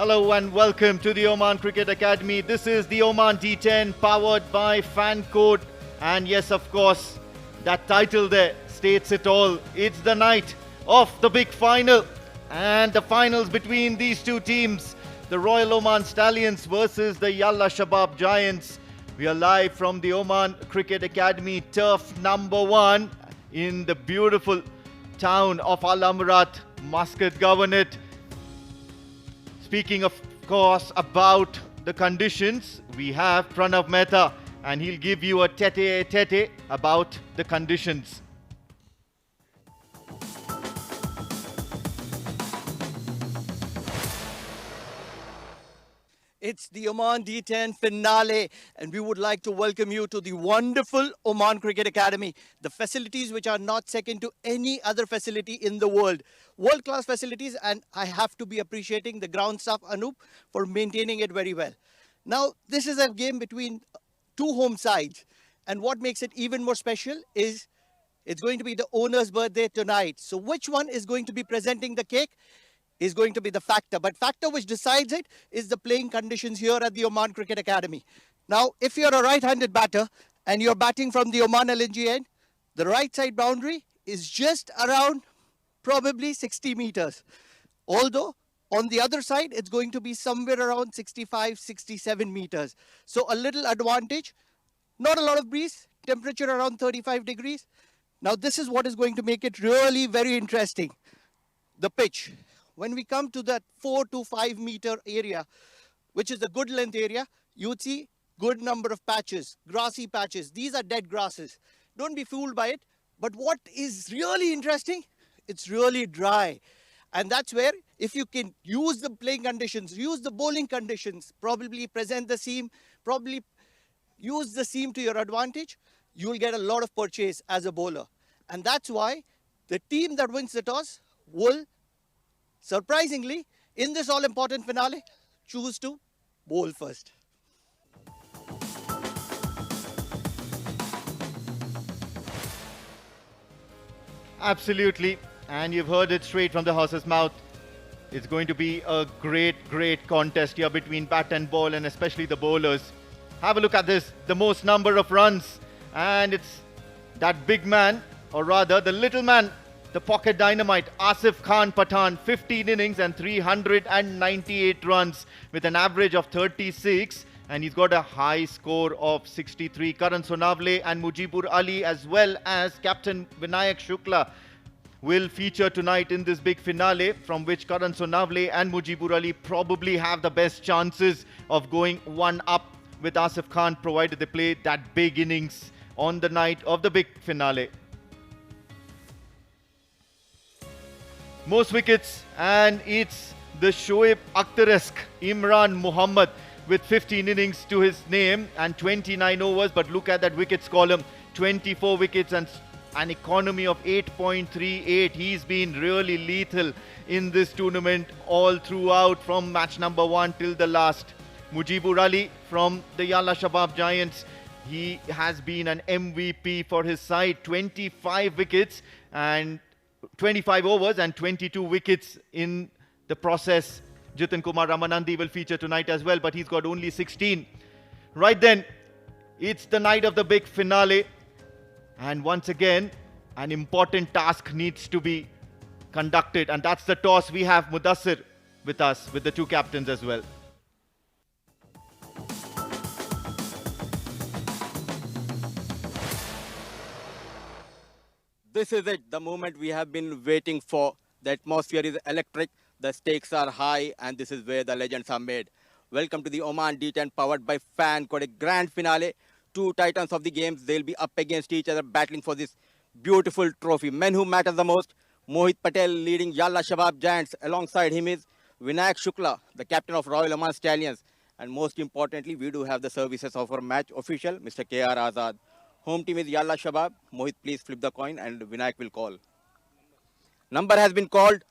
Hello and welcome to the Oman Cricket Academy. This is the Oman D10 powered by Fan Code. And yes, of course, that title there states it all. It's the night of the big final and the finals between these two teams. The Royal Oman Stallions versus the Yalla Shabab Giants. We are live from the Oman Cricket Academy turf number 1 in the beautiful town of Al Amrat, Muscat Governorate. Speaking, of course, about the conditions, we have Pranav Mehta and he'll give you a tete-a-tete about the conditions. It's the Oman D10 finale, and we would like to welcome you to the wonderful Oman Cricket Academy. The facilities which are not second to any other facility in the world. World-class facilities, and I have to be appreciating the ground staff, Anup, for maintaining it very well. Now, this is a game between two home sides, and what makes it even more special is it's going to be the owner's birthday tonight. So which one is going to be presenting the cake is going to be the factor. But factor which decides it is the playing conditions here at the Oman Cricket Academy. Now, if you're a right-handed batter and you're batting from the Oman LNG end, the right side boundary is just around probably 60 meters. Although, on the other side, it's going to be somewhere around 65, 67 meters. So a little advantage, not a lot of breeze, temperature around 35 degrees. Now, this is what is going to make it really very interesting. The pitch. When we come to that 4 to 5 meter area, which is the good length area, you would see good number of patches, grassy patches. These are dead grasses. Don't be fooled by it. But what is really interesting, it's really dry. And that's where, if you can use the playing conditions, use the bowling conditions, probably present the seam, probably use the seam to your advantage, you will get a lot of purchase as a bowler. And that's why the team that wins the toss will, surprisingly, in this all-important finale, choose to bowl first. Absolutely. And you've heard it straight from the horse's mouth. It's going to be a great contest here between bat and ball, and especially the bowlers. Have a look at this. The most number of runs. And it's that big man, or rather the little man, the pocket dynamite, Asif Khan Pathan, 15 innings and 398 runs with an average of 36. And he's got a high score of 63. Karan Sonavle and Mujibur Ali, as well as Captain Vinayak Shukla, will feature tonight in this big finale, from which Karan Sonavle and Mujibur Ali probably have the best chances of going one up with Asif Khan, provided they play that big innings on the night of the big finale. Most wickets, and it's the Shoaib Akhtar-esque Imran Muhammad with 15 innings to his name and 29 overs. But look at that wickets column, 24 wickets and an economy of 8.38. He's been really lethal in this tournament all throughout, from match number 1 till the last. Mujibur Ali from the Yalla Shabab Giants, he has been an MVP for his side. 25 wickets and 25 overs and 22 wickets in the process. Jitin Kumar Ramanandi will feature tonight as well, but he's got only 16. Right then, it's the night of the big finale. And once again, an important task needs to be conducted. And that's the toss. We have Mudassir with us, with the two captains as well. This is it, the moment we have been waiting for. The atmosphere is electric, the stakes are high, and this is where the legends are made. Welcome to the Oman D10 powered by Fan Code, a grand finale. Two titans of the games, they'll be up against each other battling for this beautiful trophy. Men who matter the most, Mohit Patel leading Yalla Shabab Giants. Alongside him is Vinayak Shukla, the captain of Royal Oman Stallions. And most importantly, we do have the services of our match official, Mr. K.R. Azad. Home team is Yalla Shabab. Mohit, please flip the coin and Vinayak will call. Number has been called.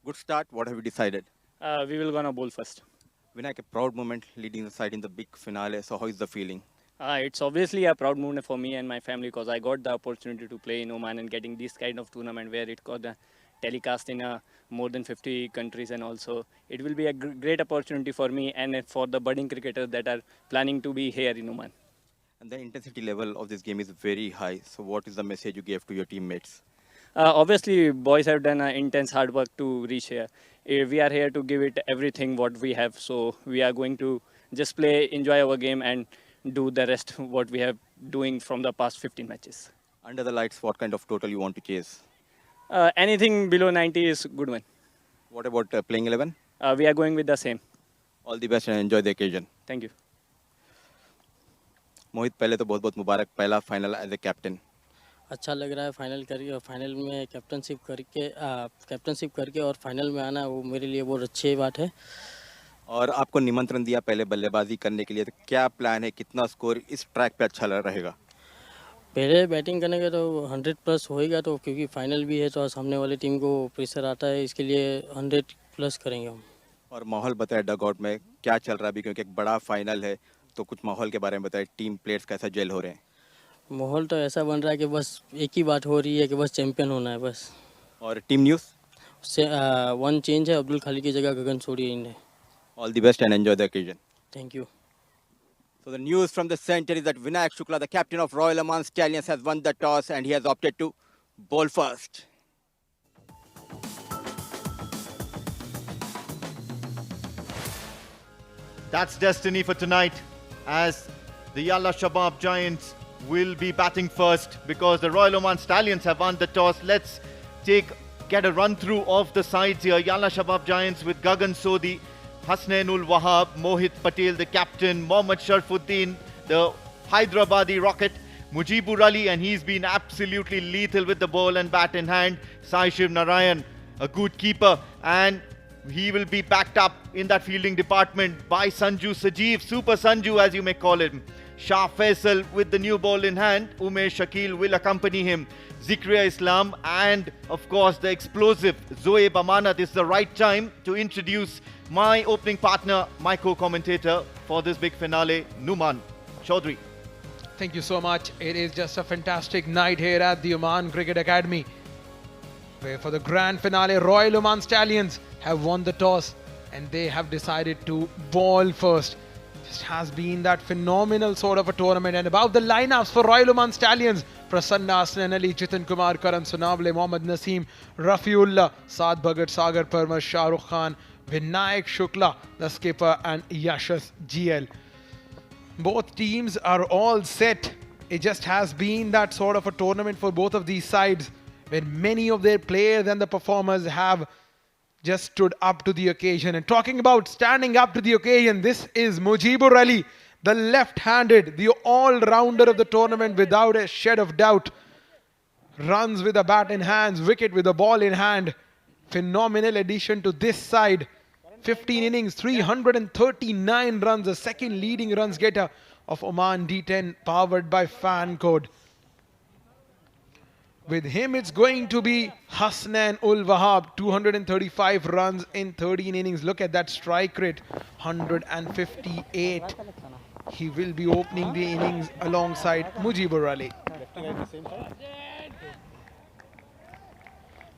Good start. What have you decided? We will gonna bowl first. Vinayak, a proud moment leading the side in the big finale. So how is the feeling? It's obviously a proud moment for me and my family because I got the opportunity to play in Oman and getting this kind of tournament where it got telecast in more than 50 countries, and also it will be a great opportunity for me and for the budding cricketers that are planning to be here in Oman. And the intensity level of this game is very high. So what is the message you gave to your teammates? Obviously, boys have done intense hard work to reach here. We are here to give it everything what we have. So we are going to just play, enjoy our game, and do the rest what we have doing from the past 15 matches. Under the lights, what kind of total you want to chase? Anything below 90 is good one. What about playing 11? We are going with the same. All the best and enjoy the occasion. Thank you. मोहित पहले तो बहुत बहुत मुबारक पहला final as a captain अच्छा लग रहा है final में कैप्टनशिप करके और फाइनल में आना वो मेरे लिए बहुत अच्छी बात है। और आपको निमंत्रण दिया पहले बल्लेबाजी करने के लिए तो क्या प्लान है कितना स्कोर इस ट्रैक पे अच्छा रहेगा? पहले बैटिंग करने का तो 100 प्लस होएगा तो क्योंकि फाइनल भी है तो सामने वाली टीम को प्रेशर आता है इसके लिए 100 प्लस करेंगे हम। और माहौल बताए डग आउट में क्या चल रहा है अभी क्योंकि एक बड़ा फाइनल है तो कुछ माहौल के बारे में बताए टीम प्लेयर्स कैसा जेल हो रहे हैं? माहौल तो ऐसा बन रहा है कि बस एक ही बात हो रही है कि बस चैंपियन होना है बस। और टीम न्यूज़ उससे वन चेंज है अब्दुल खाली की जगह गगन सोडी इन है। All the best and enjoy the occasion. Thank you. So the news from the center is that Vinayak Shukla, the captain of Royal Oman Stallions, has won the toss and he has opted to bowl first. That's destiny for tonight, as the Yalla Shabab Giants will be batting first because the Royal Oman Stallions have won the toss. Let's get a run through of the sides here. Yalla Shabab Giants with Gagan Sodhi, Hasnainul Wahab, Mohit Patel, the captain, Mohammad Sharfuddin, the Hyderabadi Rocket, Mujibur Ali, and he's been absolutely lethal with the ball and bat in hand. Sai Shiv Narayan, a good keeper, and he will be backed up in that fielding department by Sanju Sajeev, Super Sanju as you may call him. Shah Faisal with the new ball in hand. Umesh Shakil will accompany him. Zikriya Islam and of course the explosive Zoe Amanat. This is the right time to introduce my opening partner, my co-commentator for this big finale, Numan Chaudhry. Thank you so much. It is just a fantastic night here at the Oman Cricket Academy, where for the grand finale, Royal Oman Stallions have won the toss and they have decided to bowl first. Just has been that phenomenal sort of a tournament. And about the lineups for Royal Oman Stallions: Prasanna Hasnain Ali, Jitin Kumar, Karan Sonawale, Mohammad Naseem, Rafiullah, Saad Bhagat, Sagar Parmar, Shah Rukh Khan, Vinayak Shukla, the skipper, and Yashas GL. Both teams are all set. It just has been that sort of a tournament for both of these sides, where many of their players and the performers have just stood up to the occasion. And talking about standing up to the occasion, this is Mujibur Ali, the left-handed, the all-rounder of the tournament without a shed of doubt. Runs with a bat in hands, wicket with a ball in hand. Phenomenal addition to this side. 15 innings, 339 runs, the second leading runs getter of Oman D10, powered by Fan Code. With him, it's going to be Hasnainul Wahab, 235 runs in 13 innings. Look at that strike rate, 158. He will be opening the innings alongside Mujibur Ali.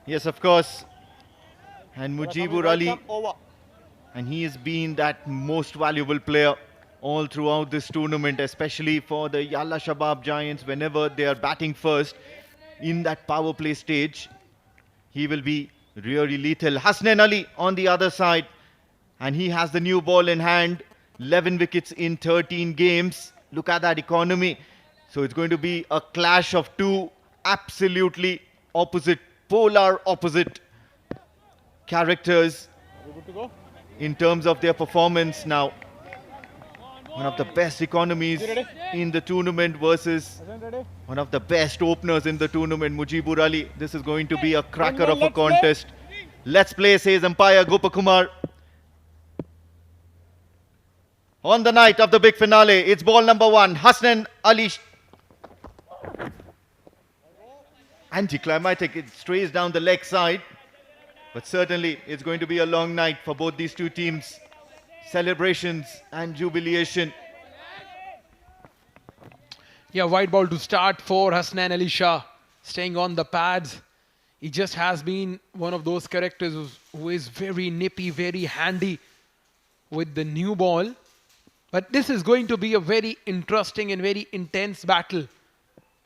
Yes, of course. And Mujibur Ali, and he has been that most valuable player all throughout this tournament, especially for the Yalla Shabab Giants. Whenever they are batting first in that power play stage, he will be really lethal. Hasnain Ali on the other side, and he has the new ball in hand. 11 wickets in 13 games. Look at that economy. So it's going to be a clash of two absolutely opposite, polar opposite characters in terms of their performance now. One of the best economies in the tournament versus one of the best openers in the tournament, Mujibur Ali. This is going to be a cracker of a contest. Let's play, says umpire Gopakumar. On the night of the big finale, it's ball number 1, Hasnain Ali. Anticlimactic, it strays down the leg side. But certainly, it's going to be a long night for both these two teams. Celebrations and jubilation. Yeah, white ball to start for Hasnain Ali Shah, staying on the pads. He just has been one of those characters who is very nippy, very handy with the new ball. But this is going to be a very interesting and very intense battle.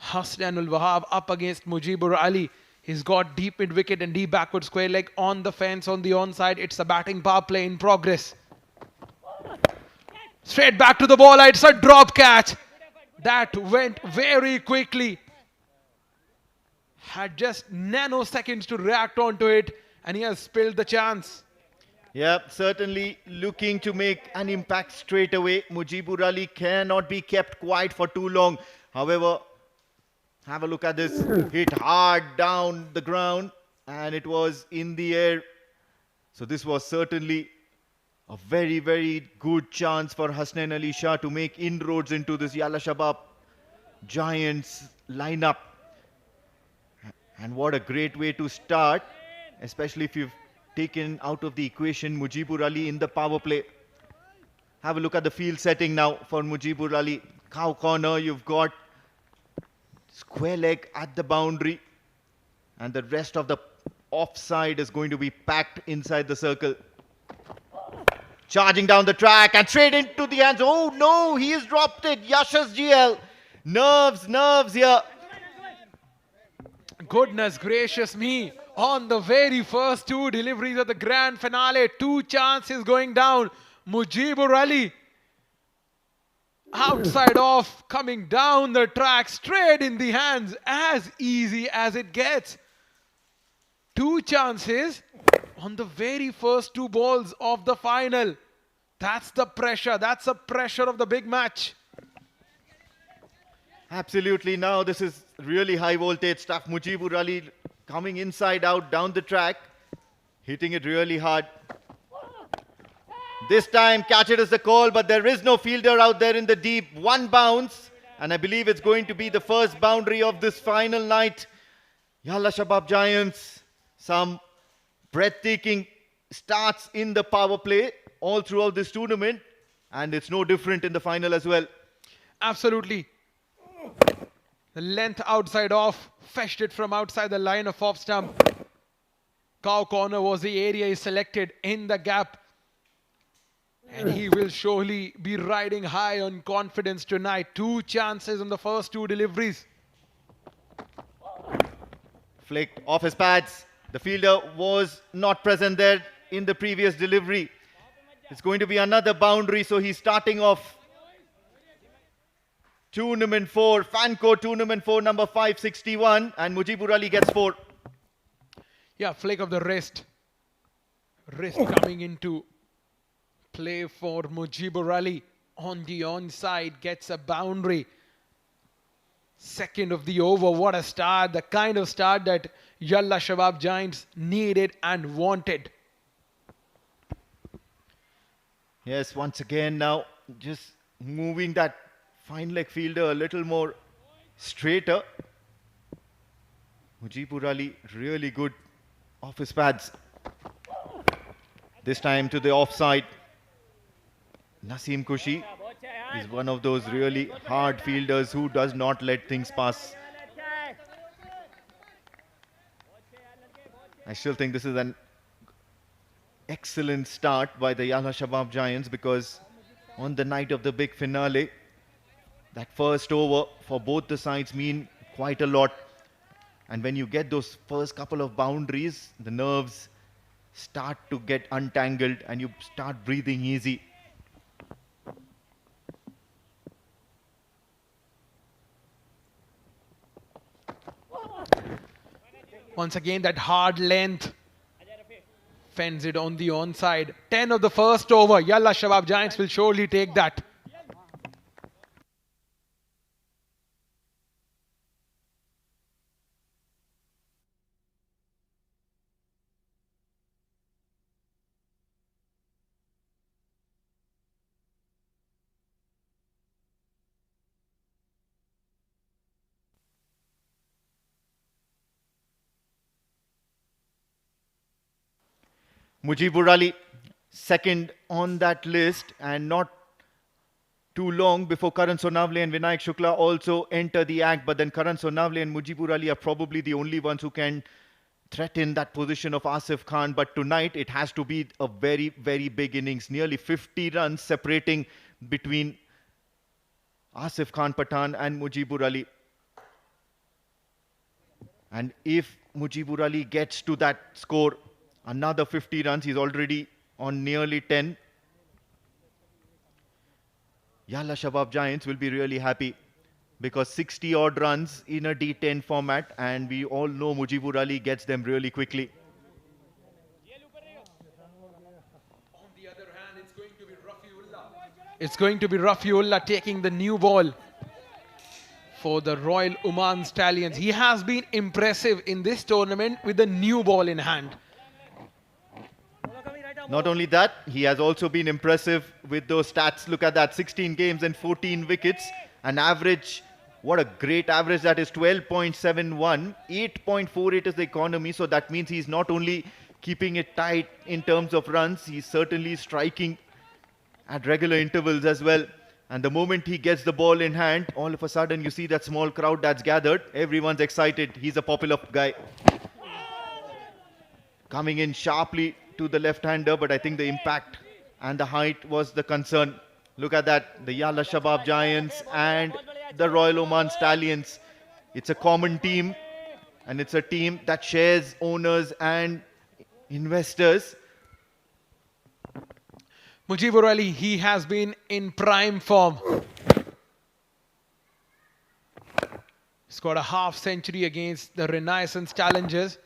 Hassanul Wahab up against Mujibur Ali. He's got deep mid wicket and deep backward square leg on the fence on the onside. It's a batting power play in progress. Straight back to the ball. It's a drop catch. That went very quickly. Had just nanoseconds to react onto it, and he has spilled the chance. Yep, certainly looking to make an impact straight away. Mujibur Ali cannot be kept quiet for too long. However, have a look at this. Hit hard down the ground, and it was in the air. So this was certainly a very, very good chance for Hasnain Ali Shah to make inroads into this Yalla Shabab Giants lineup. And what a great way to start, especially if you've taken out of the equation Mujibur Ali in the power play. Have a look at the field setting now for Mujibur Ali. Cow corner, you've got square leg at the boundary, and the rest of the offside is going to be packed inside the circle. Charging down the track and straight into the hands. Oh no, he has dropped it. Yashas GL. Nerves here. Goodness gracious me. On the very first two deliveries of the grand finale, two chances going down. Mujibur Ali outside off, coming down the track, straight in the hands, as easy as it gets. Two chances on the very first two balls of the final. That's the pressure. That's the pressure of the big match. Absolutely. Now this is really high voltage stuff. Mujibur Ali coming inside out down the track, hitting it really hard. This time catch it is the call, but there is no fielder out there in the deep. One bounce, and I believe it's going to be the first boundary of this final night. Yalla Shabab Giants, some breathtaking starts in the power play all throughout this tournament, and it's no different in the final as well. Absolutely. The length outside off, fetched it from outside the line of off stump. Cow corner was the area he selected in the gap. And he will surely be riding high on confidence tonight. Two chances on the first two deliveries. Flicked off his pads. The fielder was not present there in the previous delivery. It's going to be another boundary, so he's starting off Tournament 4, Fanco Tournament 4, number 561, and Mujibur Ali gets 4. Yeah, flick of the wrist. Wrist coming into play for Mujibur Ali on the onside, gets a boundary. Second of the over, what a start, the kind of start that Yalla Shabab Giants needed and wanted. Yes, once again now, just moving that fine leg fielder a little more straighter. Mujibur Ali really good off his pads. This time to the offside. Naseem Kushi is one of those really hard fielders who does not let things pass. I still think this is an excellent start by the Yalla Shabab Giants, because on the night of the big finale, that first over for both the sides mean quite a lot. And when you get those first couple of boundaries, the nerves start to get untangled and you start breathing easy. Once again, that hard length fends it on the onside. 10 of the first over. Yalla Shabab Giants will surely take that. Mujibur Ali, second on that list, and not too long before Karan Sonavle and Vinayak Shukla also enter the act. But then Karan Sonavle and Mujibur Ali are probably the only ones who can threaten that position of Asif Khan, but tonight it has to be a very, very big innings. Nearly 50 runs separating between Asif Khan Pathan and Mujibur Ali. And if Mujibur Ali gets to that score, another 50 runs, he's already on nearly 10. Yalla Shabab Giants will be really happy, because 60 odd runs in a D10 format, and we all know Mujibur Ali gets them really quickly. On the other hand, it's going to be Rafiullah taking the new ball for the Royal Oman Stallions. He has been impressive in this tournament with the new ball in hand. Not only that, he has also been impressive with those stats. Look at that, 16 games and 14 wickets. An average, what a great average that is, 12.71. 8.48 is the economy, so that means he's not only keeping it tight in terms of runs, he's certainly striking at regular intervals as well. And the moment he gets the ball in hand, all of a sudden you see that small crowd that's gathered. Everyone's excited. He's a popular guy. Coming in sharply to the left-hander, but I think the impact and the height was the concern. Look at that, the Yalla Shabab Giants and the Royal Oman Stallions. It's a common team, and it's a team that shares owners and investors. Mujibur Ali, he has been in prime form. Scored a half century against the Renaissance Challengers.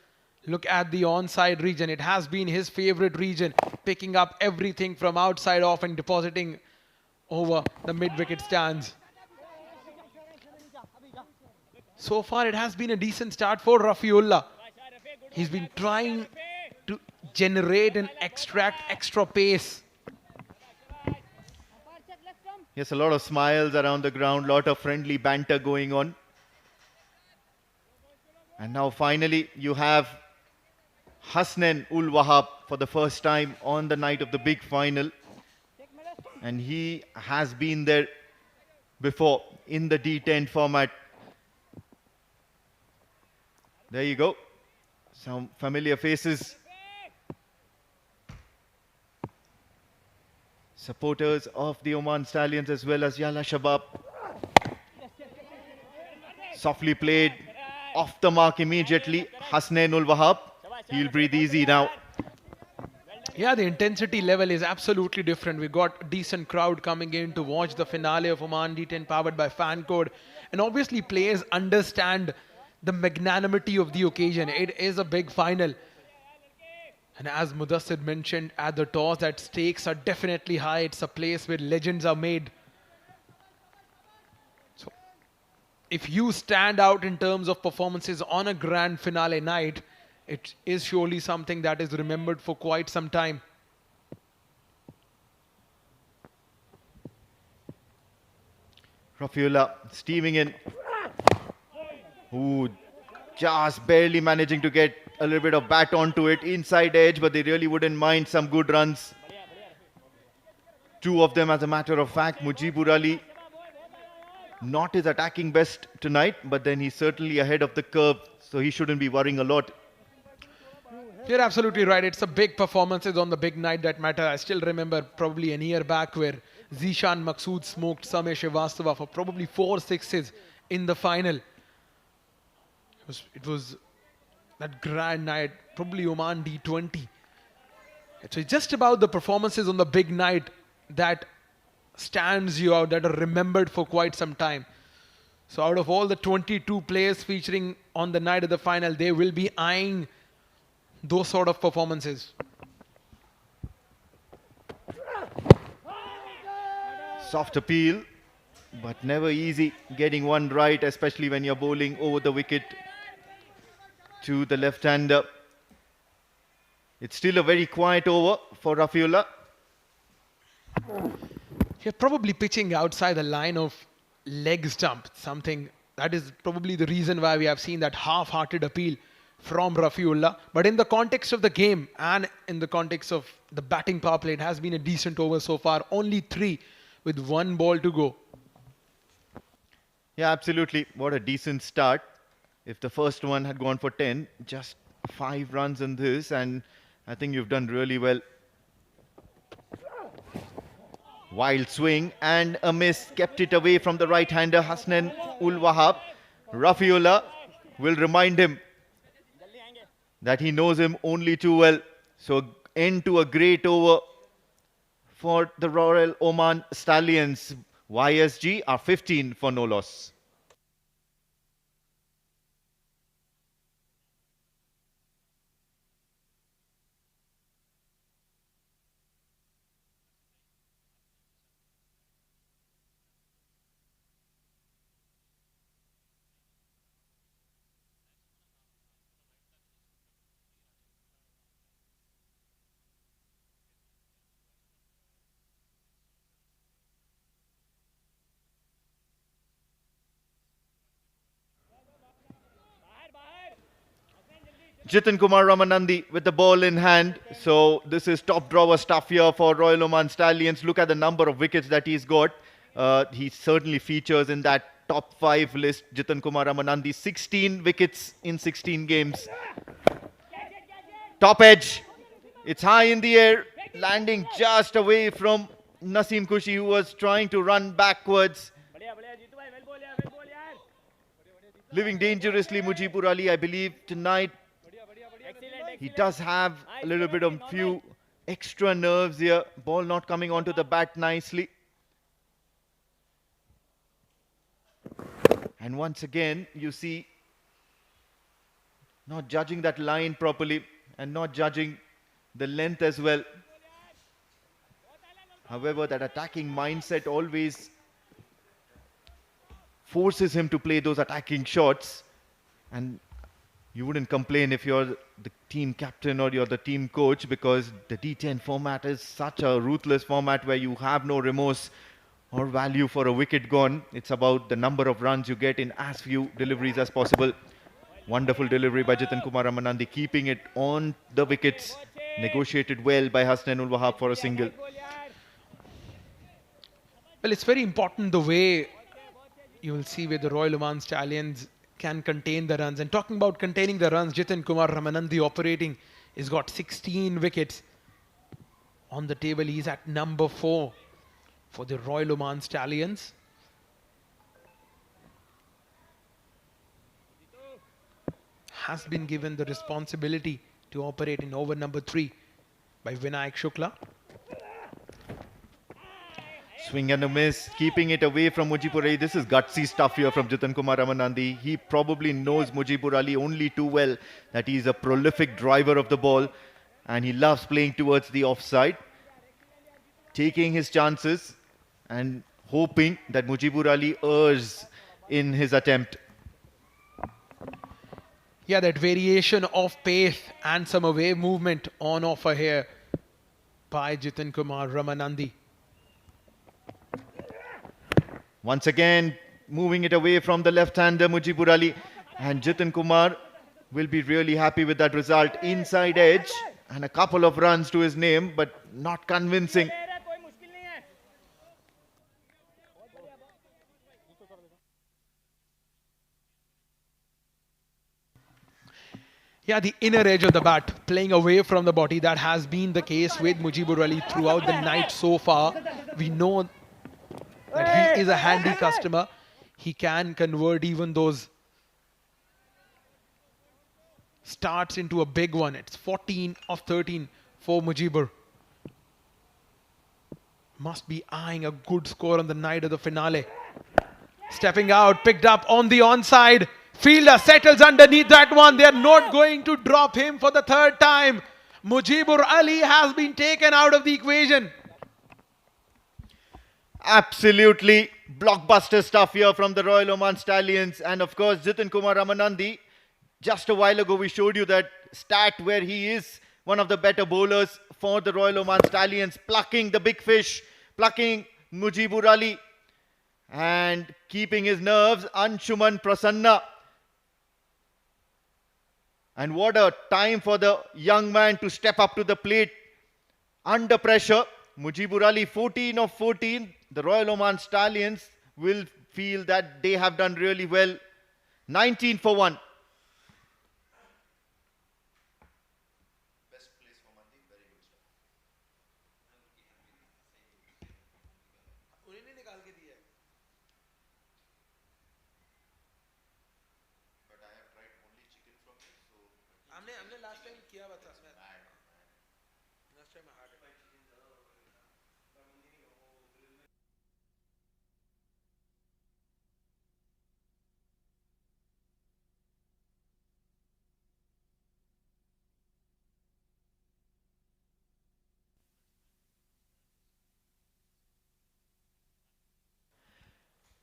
Look at the onside region. It has been his favorite region, picking up everything from outside off and depositing over the mid-wicket stands. So far, it has been a decent start for Rafiullah. He's been trying to generate and extract extra pace. Yes, a lot of smiles around the ground, lot of friendly banter going on. And now finally you have Hasnain ul Wahab for the first time on the night of the big final. And he has been there before in the D10 format. There you go. Some familiar faces. Supporters of the Oman Stallions as well as Yalla Shabab. Softly played, off the mark immediately. Hasnain ul Wahab. He'll breathe easy now. Yeah, the intensity level is absolutely different. We got a decent crowd coming in to watch the finale of Oman D10 powered by Fan Code. And obviously players understand the magnanimity of the occasion. It is a big final. And as Mudassir mentioned at the toss, that stakes are definitely high. It's a place where legends are made. So if you stand out in terms of performances on a grand finale night, it is surely something that is remembered for quite some time. Rafiullah steaming in. Ooh, just barely managing to get a little bit of bat onto it. Inside edge, but they really wouldn't mind some good runs. Two of them, as a matter of fact. Mujibur Ali, not his attacking best tonight, but then he's certainly ahead of the curve, so he shouldn't be worrying a lot. You're absolutely right. It's a big performances on the big night that matter. I still remember probably a year back where Zishan Maqsood smoked Samir Shrivastava for probably 4 sixes in the final. It was that grand night, probably Oman D20. So it's just about the performances on the big night that stands you out, that are remembered for quite some time. So out of all the 22 players featuring on the night of the final, they will be eyeing those sort of performances. Soft appeal, but never easy getting one right, especially when you're bowling over the wicket to the left-hander. It's still a very quiet over for Rafiullah. You're probably pitching outside the line of leg stump, something that is probably the reason why we have seen that half-hearted appeal from Rafiullah. But in the context of the game and in the context of the batting power play, it has been a decent over so far. Only 3 with 1 ball to go. Yeah, absolutely. What a decent start. If the first one had gone for 10, just 5 runs in this, and I think you've done really well. Wild swing and a miss, kept it away from the right-hander Hasnan ul Wahab. Rafiullah will remind him that he knows him only too well. So end to a great over for the Royal Oman Stallions. YSG are 15 for no loss. Jitin Kumar Ramanandi with the ball in hand. So this is top drawer stuff here for Royal Oman Stallions. Look at the number of wickets that he's got. He certainly features in that top 5 list. Jitin Kumar Ramanandi, 16 wickets in 16 games. Top edge. It's high in the air, landing just away from Naseem Kushi, who was trying to run backwards. Living dangerously, Mujibur Ali, I believe, tonight. He does have a little bit of few extra nerves here. Ball not coming onto the bat nicely. And once again, you see, not judging that line properly and not judging the length as well. However, that attacking mindset always forces him to play those attacking shots. And you wouldn't complain if you're the team captain or you're the team coach, because the D10 format is such a ruthless format where you have no remorse or value for a wicket gone. It's about the number of runs you get in as few deliveries as possible. Wonderful delivery by Jitin Kumar Ramanandi, keeping it on the wickets. Negotiated well by Hasnan ul Wahab for a single. Well, it's very important the way you will see where the Royal Oman Stallions can contain the runs. And talking about containing the runs, Jitin Kumar Ramanandi operating has got 16 wickets on the table. He's at number 4 for the Royal Oman Stallions. Has been given the responsibility to operate in over number 3 by Vinayak Shukla. Swing and a miss, keeping it away from Mujibur Ali. This is gutsy stuff here from Jitin Kumar Ramanandi. He probably knows Mujibur Ali only too well, that he's a prolific driver of the ball and he loves playing towards the offside. Taking his chances and hoping that Mujibur Ali errs in his attempt. Yeah, that variation of pace and some away movement on offer here by Jitin Kumar Ramanandi. Once again, moving it away from the left-hander Mujibur Ali, and Jitin Kumar will be really happy with that result. Inside edge and a couple of runs to his name, but not convincing. Yeah, the inner edge of the bat, playing away from the body. That has been the case with Mujibur Ali throughout the night so far. We know that he is a handy customer. He can convert even those starts into a big one. It's 14 of 13 for Mujibur. Must be eyeing a good score on the night of the finale. Stepping out, picked up on the onside. Fielder settles underneath that one. They are not going to drop him for the 3rd time. Mujibur Ali has been taken out of the equation. Absolutely blockbuster stuff here from the Royal Oman Stallions. And of course, Jitin Kumar Ramanandi, just a while ago we showed you that stat where he is one of the better bowlers for the Royal Oman Stallions, plucking the big fish, plucking Mujibur Ali and keeping his nerves. Anshuman Prasanna. And what a time for the young man to step up to the plate under pressure. Mujibur Ali 14 of 14. The Royal Oman Stallions will feel that they have done really well. 19 for 1.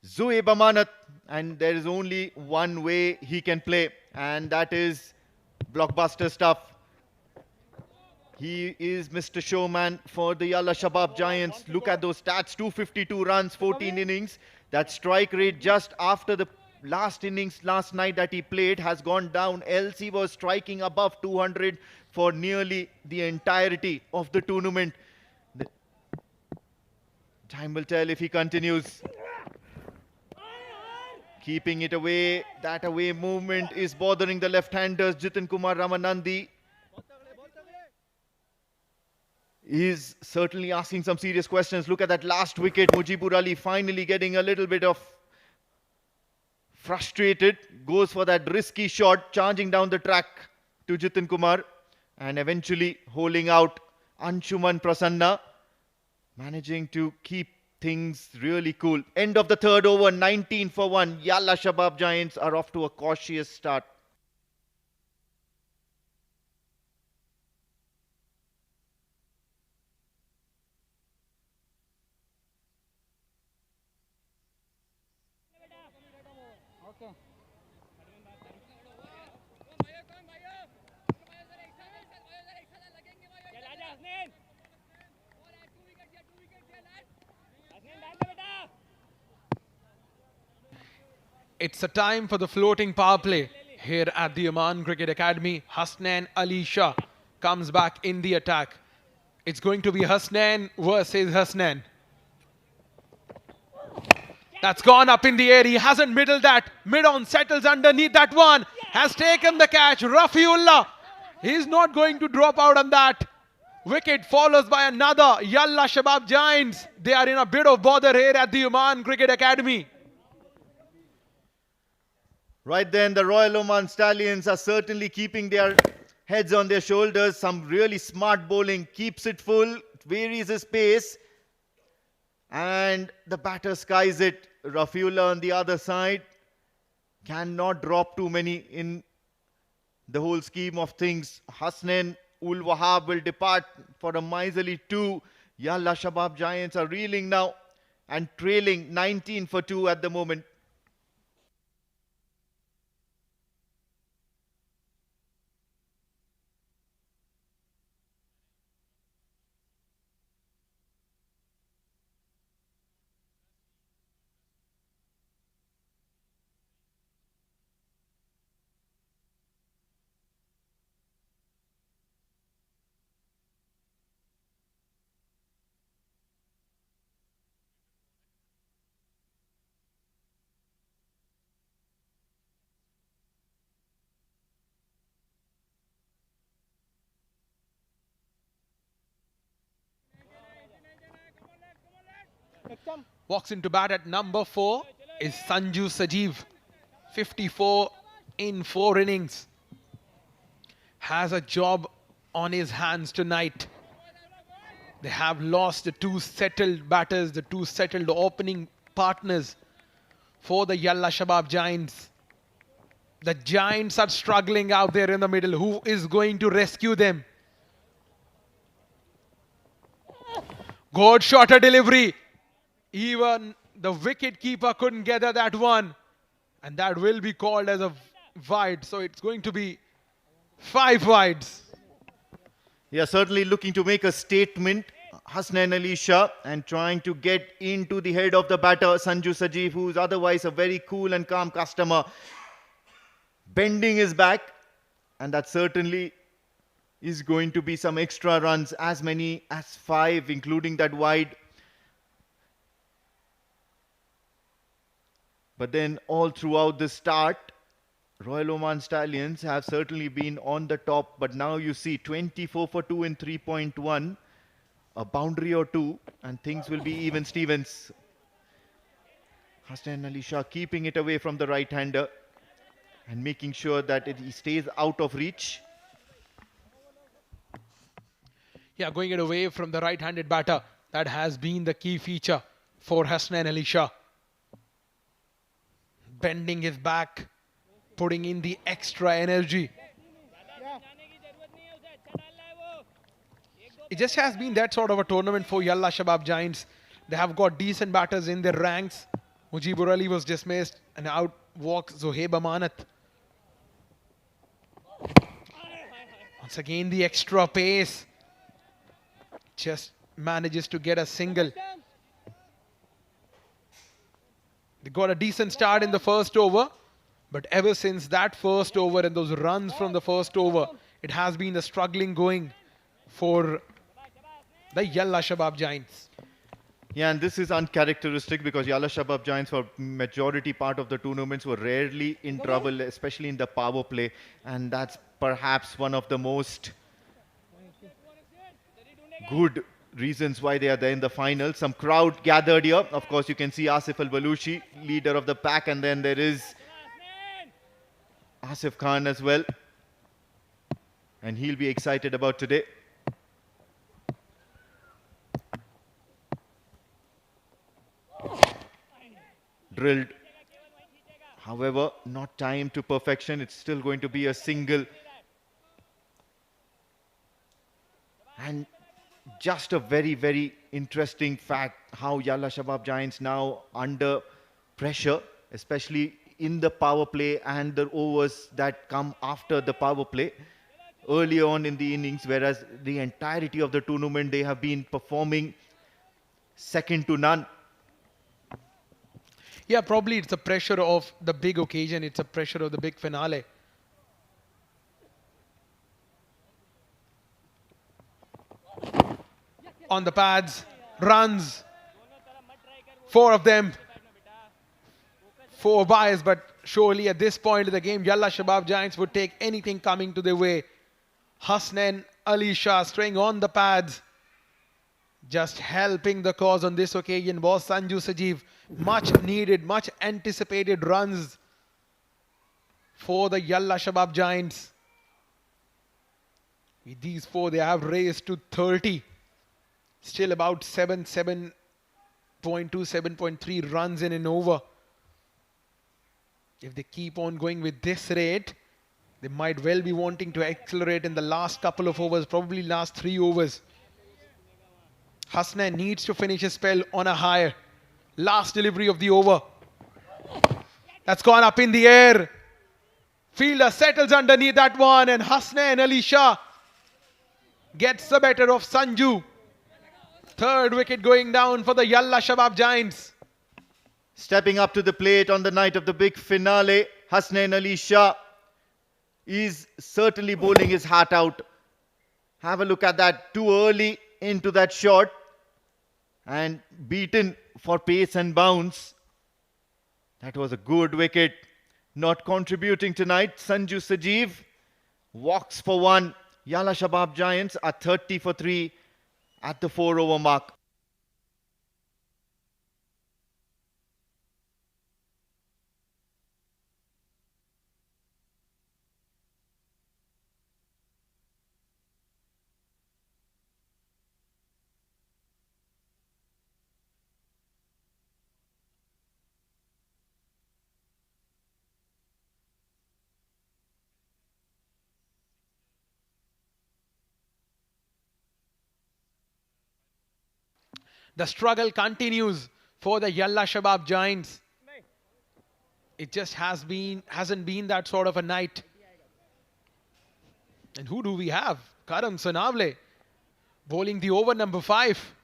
Zoeb Amanat, and there is only one way he can play, and that is blockbuster stuff. He is Mr. Showman for the Yalla Shabab Giants. Look at those stats, 252 runs, 14 innings. That strike rate just after the last innings last night that he played has gone down. Else he was striking above 200 for nearly the entirety of the tournament. Time will tell if he continues. Keeping it away, that away movement is bothering the left-handers. Jitin Kumar Ramanandi is certainly asking some serious questions. Look at that last wicket. Mujibur Ali finally getting a little bit of frustrated. Goes for that risky shot, charging down the track to Jitin Kumar. And eventually holding out Anshuman Prasanna. Managing to keep things really cool. End of the third over, 19 for 1. Yalla Shabab Giants are off to a cautious start. It's a time for the floating power play here at the Oman Cricket Academy. Hasnain Ali Shah comes back in the attack. It's going to be Hasnain versus Hasnain. That's gone up in the air. He hasn't middled that. Mid-on settles underneath that one. Has taken the catch. Rafiullah. He's not going to drop out on that. Wicket follows by another. Yalla Shabab Giants. They are in a bit of bother here at the Oman Cricket Academy. Right then, the Royal Oman Stallions are certainly keeping their heads on their shoulders. Some really smart bowling. Keeps it full. Varies his pace. And the batter skies it. Rafiullah on the other side cannot drop too many in the whole scheme of things. Hasnain Ul Wahab will depart for a miserly 2. Yalla Shabab Giants are reeling now and trailing 19 for 2 at the moment. Walks into bat at number 4 is Sanju Sajeev. 54 in 4 innings. Has a job on his hands tonight. They have lost the 2 settled batters, the 2 settled opening partners for the Yalla Shabab Giants. The Giants are struggling out there in the middle. Who is going to rescue them? Good shorter delivery. Even the wicket keeper couldn't gather that one. And that will be called as a wide. So it's going to be 5 wides. Yeah, certainly looking to make a statement. Hasnain Ali Shah and trying to get into the head of the batter, Sanju Sajeev, who is otherwise a very cool and calm customer. Bending his back. And that certainly is going to be some extra runs, as many as 5, including that wide. But then all throughout the start, Royal Oman Stallions have certainly been on the top. But now you see 24 for 2 in 3.1. A boundary or 2 and things will be even Stevens. Hasnain Ali Shah keeping it away from the right-hander and making sure that he stays out of reach. Yeah, going it away from the right-handed batter. That has been the key feature for Hasnain Ali Shah. Bending his back, putting in the extra energy. It just has been that sort of a tournament for Yalla Shabab Giants. They have got decent batters in their ranks. Mujibur Ali was dismissed and out walks Zohaib Amanat. Once again the extra pace. Just manages to get a single. They got a decent start in the first over. But ever since that first over and those runs from the first over, it has been a struggling going for the Yalla Shabab Giants. Yeah, and this is uncharacteristic because Yalla Shabab Giants for majority part of the tournaments were rarely in trouble, especially in the power play. And that's perhaps one of the most good reasons why they are there in the final. Some crowd gathered here. Of course, you can see Asif Al-Baluchi, leader of the pack. And then there is Asif Khan as well. And he'll be excited about today. Drilled. However, not timed to perfection. It's still going to be a single. And just a very, very interesting fact how Yalla Shabab Giants now under pressure, especially in the power play and the overs that come after the power play early on in the innings, whereas the entirety of the tournament they have been performing second to none. Yeah, probably it's the pressure of the big occasion. It's a pressure of the big finale. On the pads, runs. 4 of them. 4 byes, but surely at this point of the game, Yalla Shabab Giants would take anything coming to their way. Hasnain Ali Shah staying on the pads. Just helping the cause on this occasion was Sanju Sajeev. Much needed, much anticipated runs for the Yalla Shabab Giants. With these 4, they have raised to 30. Still about 7.2, 7.3 runs in an over. If they keep on going with this rate, they might well be wanting to accelerate in the last couple of overs, probably last 3 overs. Hasnain needs to finish his spell on a higher. Last delivery of the over. That's gone up in the air. Fielder settles underneath that one and Hasnain Ali Shah gets the better of Sanju. 3rd wicket going down for the Yalla Shabab Giants. Stepping up to the plate on the night of the big finale, Hasnain Ali Shah is certainly bowling his heart out. Have a look at that, too early into that shot and beaten for pace and bounce. That was a good wicket. Not contributing tonight, Sanju Sajeev walks for 1. Yalla Shabab Giants are 30 for 3 at the 4 over mark. The struggle continues for the Yalla Shabab Giants. It just hasn't been that sort of a night. And who do we have? Karan Sanavle bowling the over number 5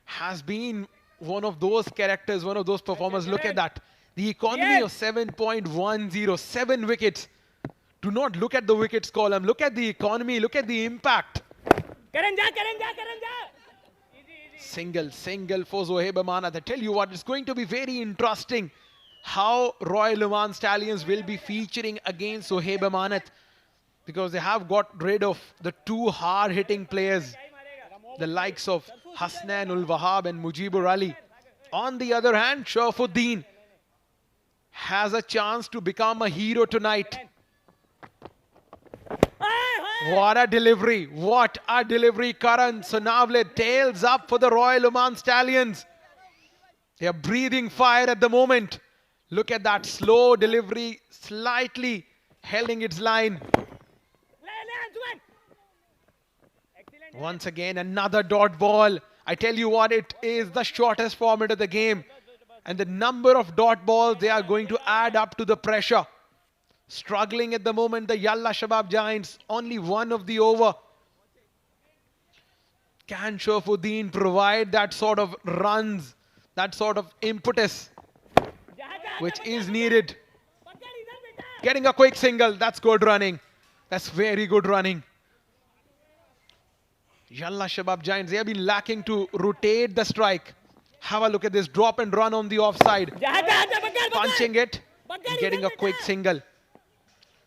has been one of those characters, one of those performers. Look at that. The economy of 7.10, 7 wickets. Do not look at the wickets column. Look at the economy. Look at the impact. Single for Zohaib Amanat. I tell you what, it's going to be very interesting how Royal Oman Stallions will be featuring against Zohaib Amanat, because they have got rid of the 2 hard-hitting players, the likes of Hasnain Ul Wahab and Mujibur Ali. On the other hand, Sharafuddin has a chance to become a hero tonight. What a delivery. What a delivery. Karan Sonavle tails up for the Royal Oman Stallions. They are breathing fire at the moment. Look at that slow delivery, slightly holding its line. Once again, another dot ball. I tell you what, it is the shortest format of the game. And the number of dot balls, they are going to add up to the pressure. Struggling at the moment, the Yalla Shabab Giants. Only one of the over. Can Sharfuddin provide that sort of runs, that sort of impetus, which is needed? Getting a quick single, that's good running. That's very good running. Yalla Shabab Giants, they have been lacking to rotate the strike. Have a look at this drop and run on the offside. Punching it and getting a quick single.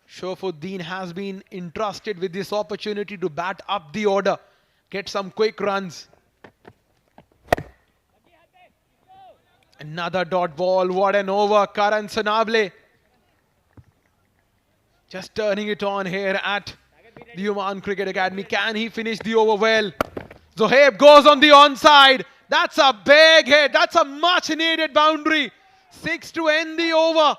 Sharfuddin has been entrusted with this opportunity to bat up the order. Get some quick runs. Another dot ball. What an over. Karan Sonavle just turning it on here at the Oman Cricket Academy. Can he finish the over well? Zohaib goes on the onside. That's a big hit. That's a much needed boundary. 6 to end the over.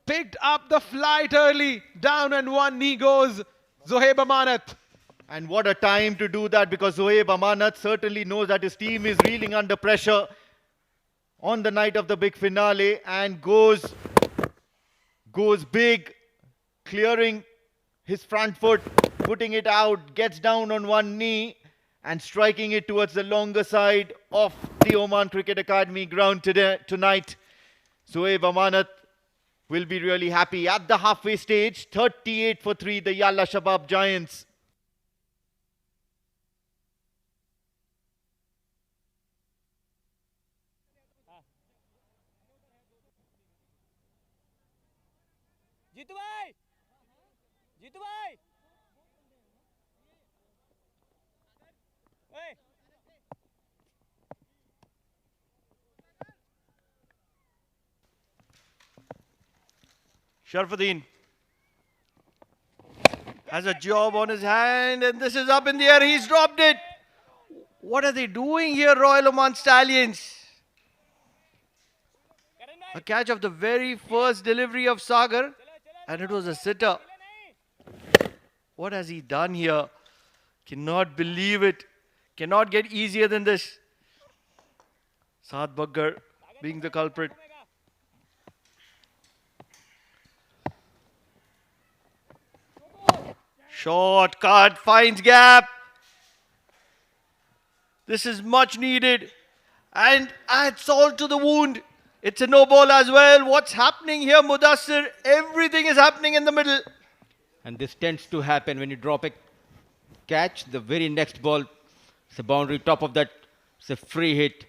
Picked up the flight early. Down and one knee goes Zohaib Amanat. And what a time to do that, because Zohaib Amanat certainly knows that his team is reeling under pressure on the night of the big finale, and goes big, clearing his front foot, putting it out, gets down on one knee and striking it towards the longer side of the Oman Cricket Academy ground tonight. Zohaib Amanat will be really happy. At the halfway stage, 38 for 3, the Yalla Shabab Giants. Jeetu भाई, जीतू भाई, ओए, Sharfuddin has a job on his hand, and this is up in the air. He's dropped it. What are they doing here, Royal Oman Stallions? A catch of the very first delivery of Sagar, and it was a sitter. What has he done here? Cannot believe it. Cannot get easier than this. Saad Baggar being the culprit. Short cut, finds gap. This is much needed. And adds salt to the wound. It's a no ball as well. What's happening here, Mudassir? Everything is happening in the middle. And this tends to happen when you drop a catch. The very next ball, it's a boundary. Top of that, it's a free hit.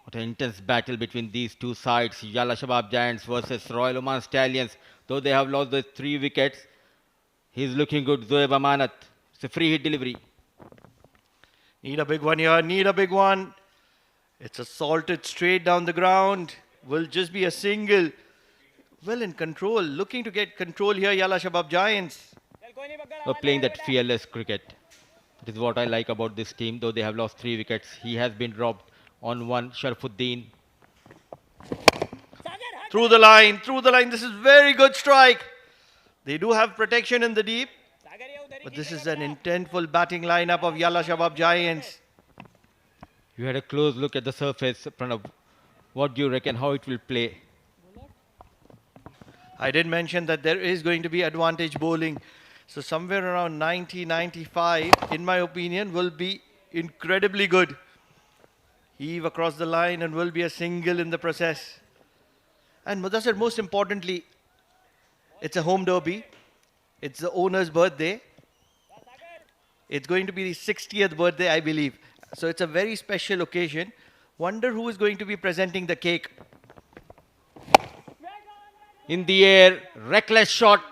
What an intense battle between these two sides. Yalla Shabab Giants versus Royal Oman Stallions. Though they have lost the 3 wickets, he's looking good. Zohaib Amanat. It's a free hit delivery. Need a big one here. Need a big one. It's assaulted straight down the ground. Will just be a single. Well in control. Looking to get control here, Yalla Shabab Giants. They're playing that fearless cricket. That is what I like about this team. Though they have lost 3 wickets, he has been dropped on one. Sharfuddin. Through the line. Through the line. This is very good strike. They do have protection in the deep. But this is an intentful batting lineup of Yalla Shabab Giants. You had a close look at the surface, Pranav. What do you reckon how it will play? I did mention that there is going to be advantage bowling. So somewhere around 90, 95, in my opinion, will be incredibly good. Heave across the line and will be a single in the process. And Mudassir, most importantly, it's a home derby. It's the owner's birthday. It's going to be the 60th birthday, I believe. So it's a very special occasion. Wonder who is going to be presenting the cake. In the air, reckless shot.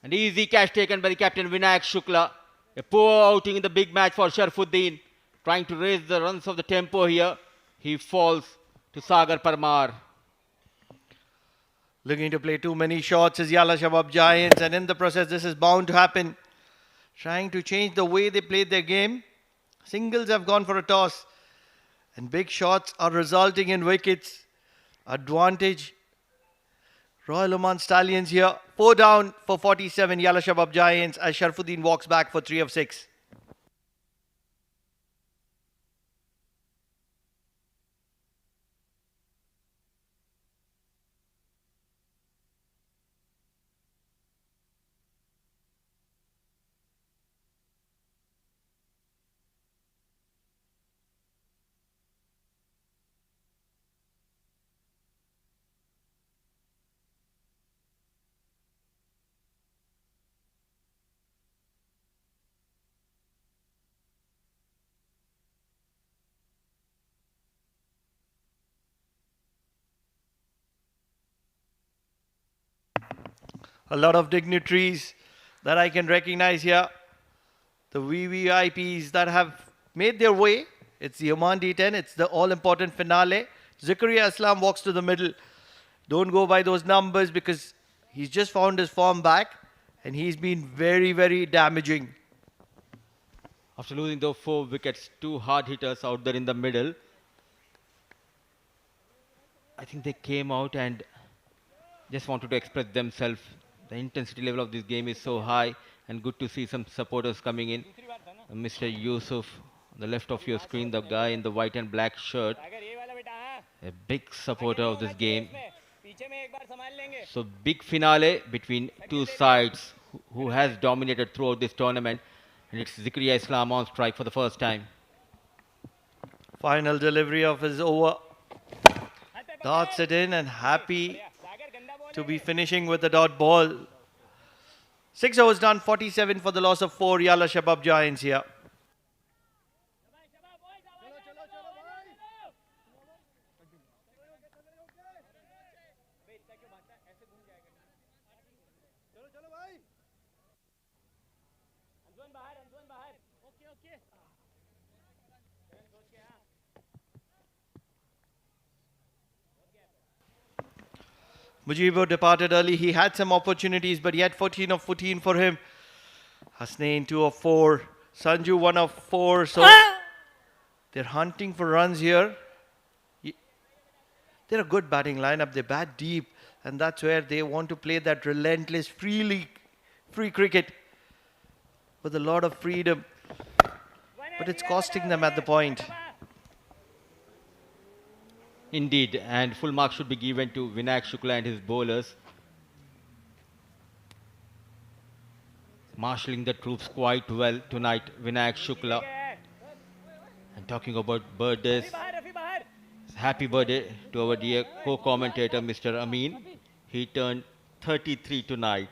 An easy catch taken by the captain Vinayak Shukla. A poor outing in the big match for Sharfuddin. Trying to raise the runs of the tempo here. He falls to Sagar Parmar. Looking to play too many shots is Yalla Shabab Giants, and in the process this is bound to happen. Trying to change the way they played their game. Singles have gone for a toss, and big shots are resulting in wickets. Advantage Royal Oman Stallions here. 4 down for 47 Yalla Shabab Giants as Sharfuddin walks back for 3 of 6. A lot of dignitaries that I can recognize here. The VVIPs that have made their way. It's the Oman D10. It's the all-important finale. Zakaria Islam walks to the middle. Don't go by those numbers because he's just found his form back and he's been very, very damaging. After losing those 4 wickets, 2 hard hitters out there in the middle, I think they came out and just wanted to express themselves. The intensity level of this game is so high, and good to see some supporters coming in. Mr. Yusuf, on the left of your screen, the guy in the white and black shirt, a big supporter of this game. So big finale between two sides who has dominated throughout this tournament, and it's Zakaria Islam on strike for the first time. Final delivery of his over. Darts it in and happy to be finishing with the dot ball. 6 overs done, 47 for the loss of 4 Yalla Shabab Giants here. Mujibo departed early. He had some opportunities, but yet 14 of 14 for him. Hasnain 2 of 4. Sanju 1 of 4. So they're hunting for runs here. They're a good batting lineup. They bat deep, and that's where they want to play that relentless, free cricket with a lot of freedom. But it's costing them at the point. Indeed, and full marks should be given to Vinayak Shukla and his bowlers. Marshalling the troops quite well tonight, Vinayak Shukla. And talking about birthdays, happy birthday to our dear co-commentator Mr. Amin. He turned 33 tonight.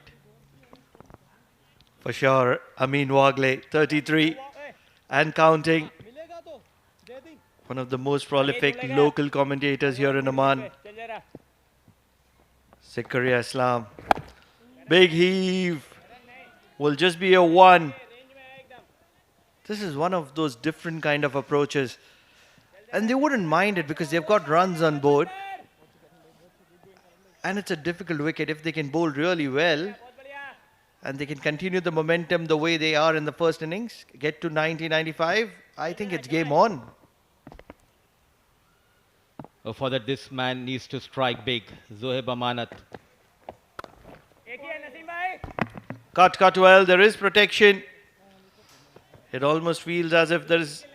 For sure, Amin Wagle, 33 and counting. One of the most prolific local commentators here in Oman. Zakaria Islam. Big heave. Will just be a 1. This is one of those different kind of approaches. And they wouldn't mind it because they've got runs on board. And it's a difficult wicket. If they can bowl really well and they can continue the momentum the way they are in the first innings, get to 90-95, I think it's game on. For that, this man needs to strike big. Zoheb Amanat. Cut well. There is protection. It almost feels as if there is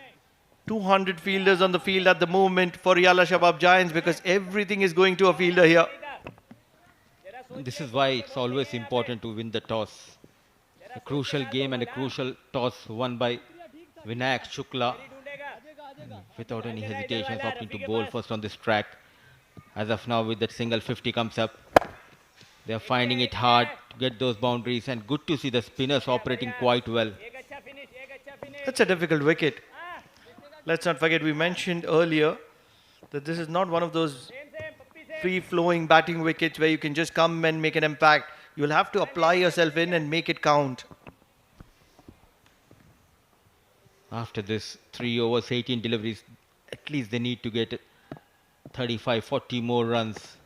200 fielders on the field at the moment for Yalla Shabab Giants because everything is going to a fielder here. This is why it's always important to win the toss. A crucial game and a crucial toss won by Vinayak Shukla. Without any hesitation, opting to bowl first on this track. As of now, with that single 50 comes up, they are finding it hard to get those boundaries, and good to see the spinners operating quite well. That's a difficult wicket. Let's not forget, we mentioned earlier that this is not one of those free-flowing batting wickets where you can just come and make an impact. You'll have to apply yourself in and make it count. After this 3 overs, 18 deliveries, at least they need to get 35, 40 more runs.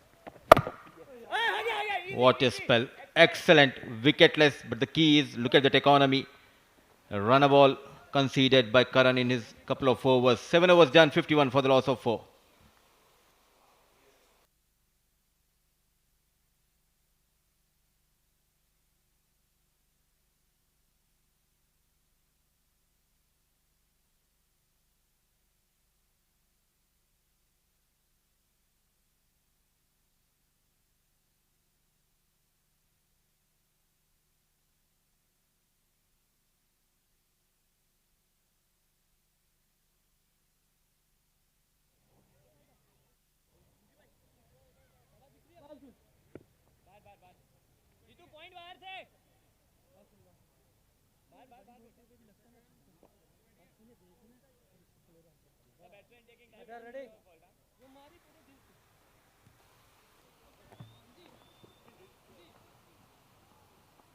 What a spell. Excellent. Wicketless. But the key is look at that economy. A run a ball conceded by Karan in his couple of overs. 7 overs done, 51 for the loss of 4.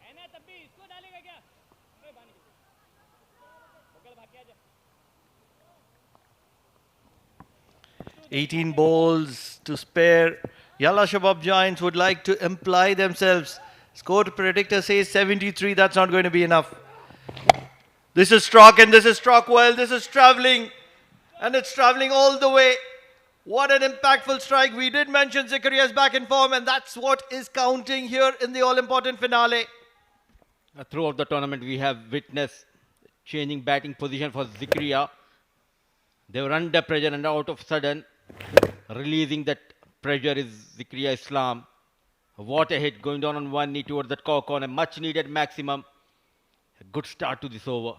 है ना तब भी इसको डालेगा क्या? अरे बानी बगल भाग के आजा. 18 balls to spare. Yalla Shabab Giants would like to imply themselves. Score predictor says 73. That's not going to be enough. This is struck and this is struck well. This is traveling and it's traveling all the way. What an impactful strike. We did mention Zakaria is back in form and that's what is counting here in the all-important finale. Throughout the tournament, we have witnessed changing batting position for Zakaria. They were under pressure and out of sudden, releasing that pressure is Zakaria Islam. What a hit going down on one knee towards that corner. Much needed maximum. A good start to this over.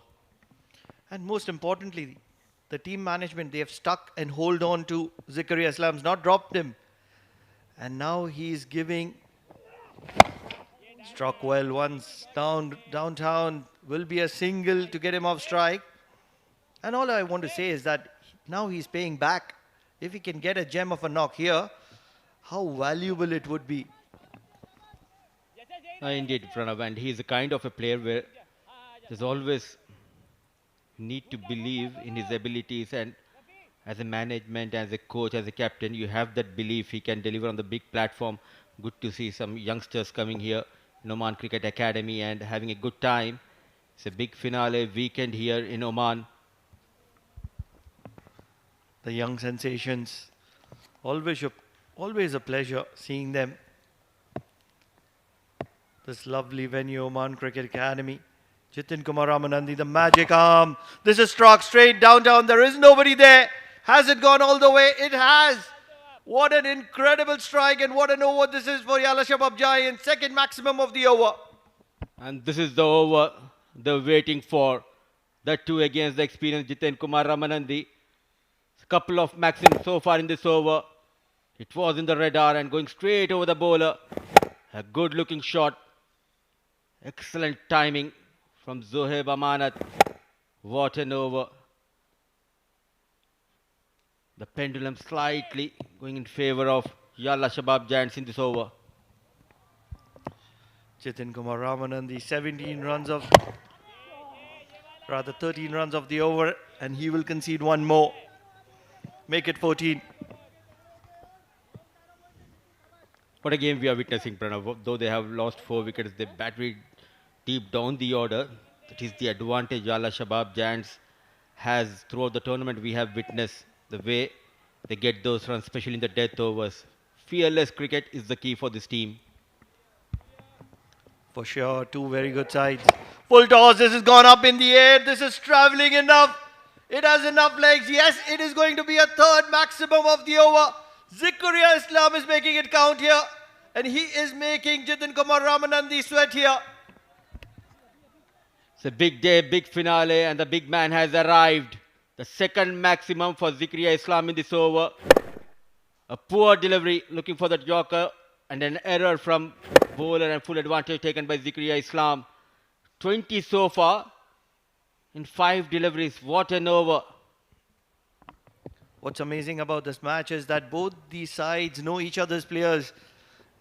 And most importantly, the team management, they have stuck and hold on to Zakaria Islam's, not dropped him. And now he's giving, struck well once, downtown, will be a single to get him off strike. And all I want to say is that now he's paying back. If he can get a gem of a knock here, how valuable it would be. Indeed, Pranav, and he is a kind of a player where there's always need to believe in his abilities, and as a management, as a coach, as a captain, you have that belief he can deliver on the big platform. Good to see some youngsters coming here in Oman Cricket Academy and having a good time. It's a big finale weekend here in Oman. The young sensations, always a pleasure seeing them. This lovely venue, Oman Cricket Academy. Jitin Kumar Ramanandi, the magic arm. This is struck straight downtown. There is nobody there. Has it gone all the way? It has. What an incredible strike and what an over this is for Yalla Shabab Giants. Second maximum of the over. And this is the over they're waiting for. That too against the experienced Jitin Kumar Ramanandi. Couple of maximums so far in this over. It was in the radar and going straight over the bowler. A good looking shot. Excellent timing from Zohaib Amanat. What an over. The pendulum slightly going in favor of Yalla Shabab Giants in this over. Jitin Kumar Ramanandi, 13 runs of the over, and he will concede one more. Make it 14. What a game we are witnessing, Pranav. Though they have lost 4 wickets, they batted deep down the order. That is the advantage Yalla Shabab Giants has throughout the tournament. We have witnessed the way they get those runs, especially in the death overs. Fearless cricket is the key for this team. For sure, two very good sides. Full toss, this has gone up in the air. This is travelling enough. It has enough legs. Yes, it is going to be a third maximum of the over. Zakaria Islam is making it count here. And he is making Jitin Kumar Ramanandi sweat here. It's a big day, big finale, and the big man has arrived. The second maximum for Zakaria Islam in this over. A poor delivery, looking for that yorker, and an error from bowler and full advantage taken by Zakaria Islam. 20 so far in 5 deliveries. What an over. What's amazing about this match is that both these sides know each other's players.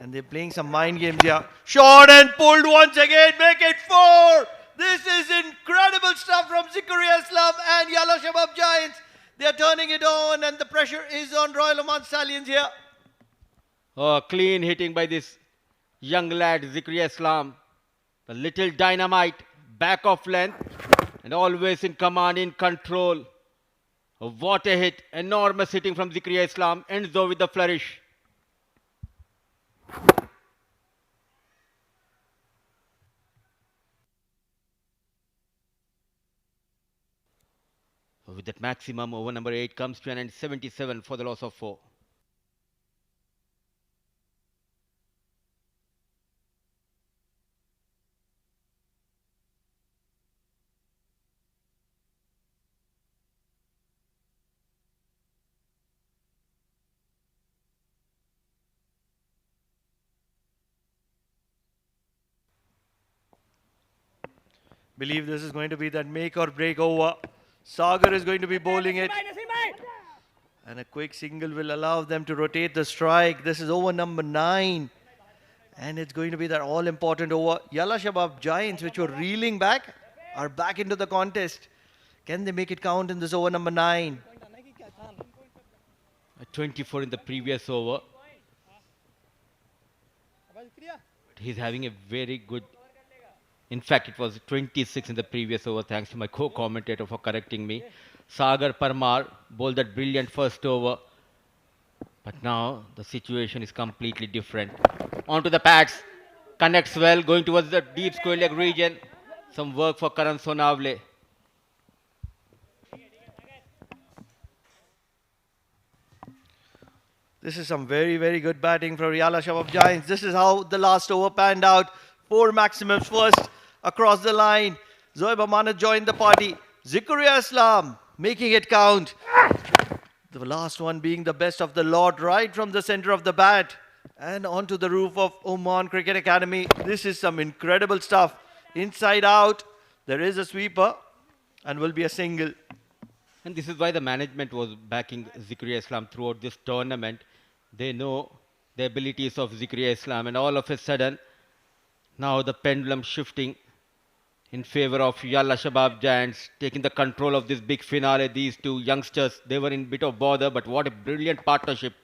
And they're playing some mind games here. Shot and pulled once again. Make it 4. This is incredible stuff from Zakaria Islam and Yalla Shabab Giants. They're turning it on and the pressure is on Royal Oman Stallions here. Oh, clean hitting by this young lad Zikri Islam, the little dynamite, back of length, and always in command, in control. What a hit, enormous hitting from Zikri Islam, ends though with the flourish. With that maximum, over number 8 comes to an end, 77 for the loss of 4. Believe this is going to be that make or break over. Sagar is going to be bowling it. And a quick single will allow them to rotate the strike. This is over number 9. And it's going to be that all-important over. Yalla Shabab Giants, which were reeling back, are back into the contest. Can they make it count in this over number 9? 24 in the previous over. He's having a very good... In fact, it was 26 in the previous over, thanks to my co-commentator for correcting me. Sagar Parmar bowled that brilliant first over. But now the situation is completely different. Onto the pads. Connects well, going towards the deep square leg region. Some work for Karan Sonavle. This is some very, very good batting from Yalla Shabab Giants. This is how the last over panned out. 4 maximums first across the line. Zoeb Amanat joined the party. Zikri Islam making it count. The last one being the best of the lot right from the center of the bat and onto the roof of Oman Cricket Academy. This is some incredible stuff. Inside out, there is a sweeper and will be a single. And this is why the management was backing Zikri Islam throughout this tournament. They know the abilities of Zikri Islam, and all of a sudden, now the pendulum shifting in favor of Yalla Shabab Giants, taking the control of this big finale. These two youngsters, they were in a bit of bother, but what a brilliant partnership.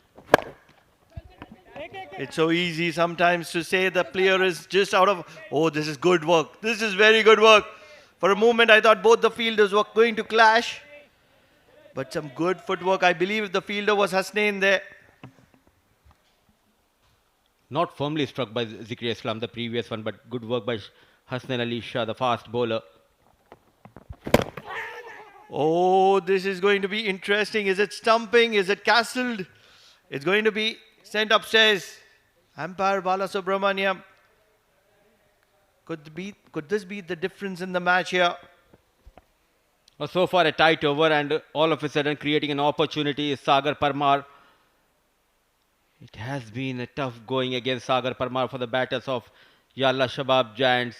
It's so easy sometimes to say the player is just out of... Oh, this is good work. This is very good work. For a moment, I thought both the fielders were going to clash. But some good footwork. I believe the fielder was Hasnain there. Not firmly struck by Zikri Islam, the previous one, but good work by Hasnain Ali Shah, the fast bowler. Oh, this is going to be interesting. Is it stumping? Is it castled? It's going to be sent upstairs. Umpire Bala Subramaniam. Could this be the difference in the match here? Well, so far a tight over, and all of a sudden creating an opportunity is Sagar Parmar. It has been a tough going against Sagar Parmar for the batters of Yalla Shabab Giants.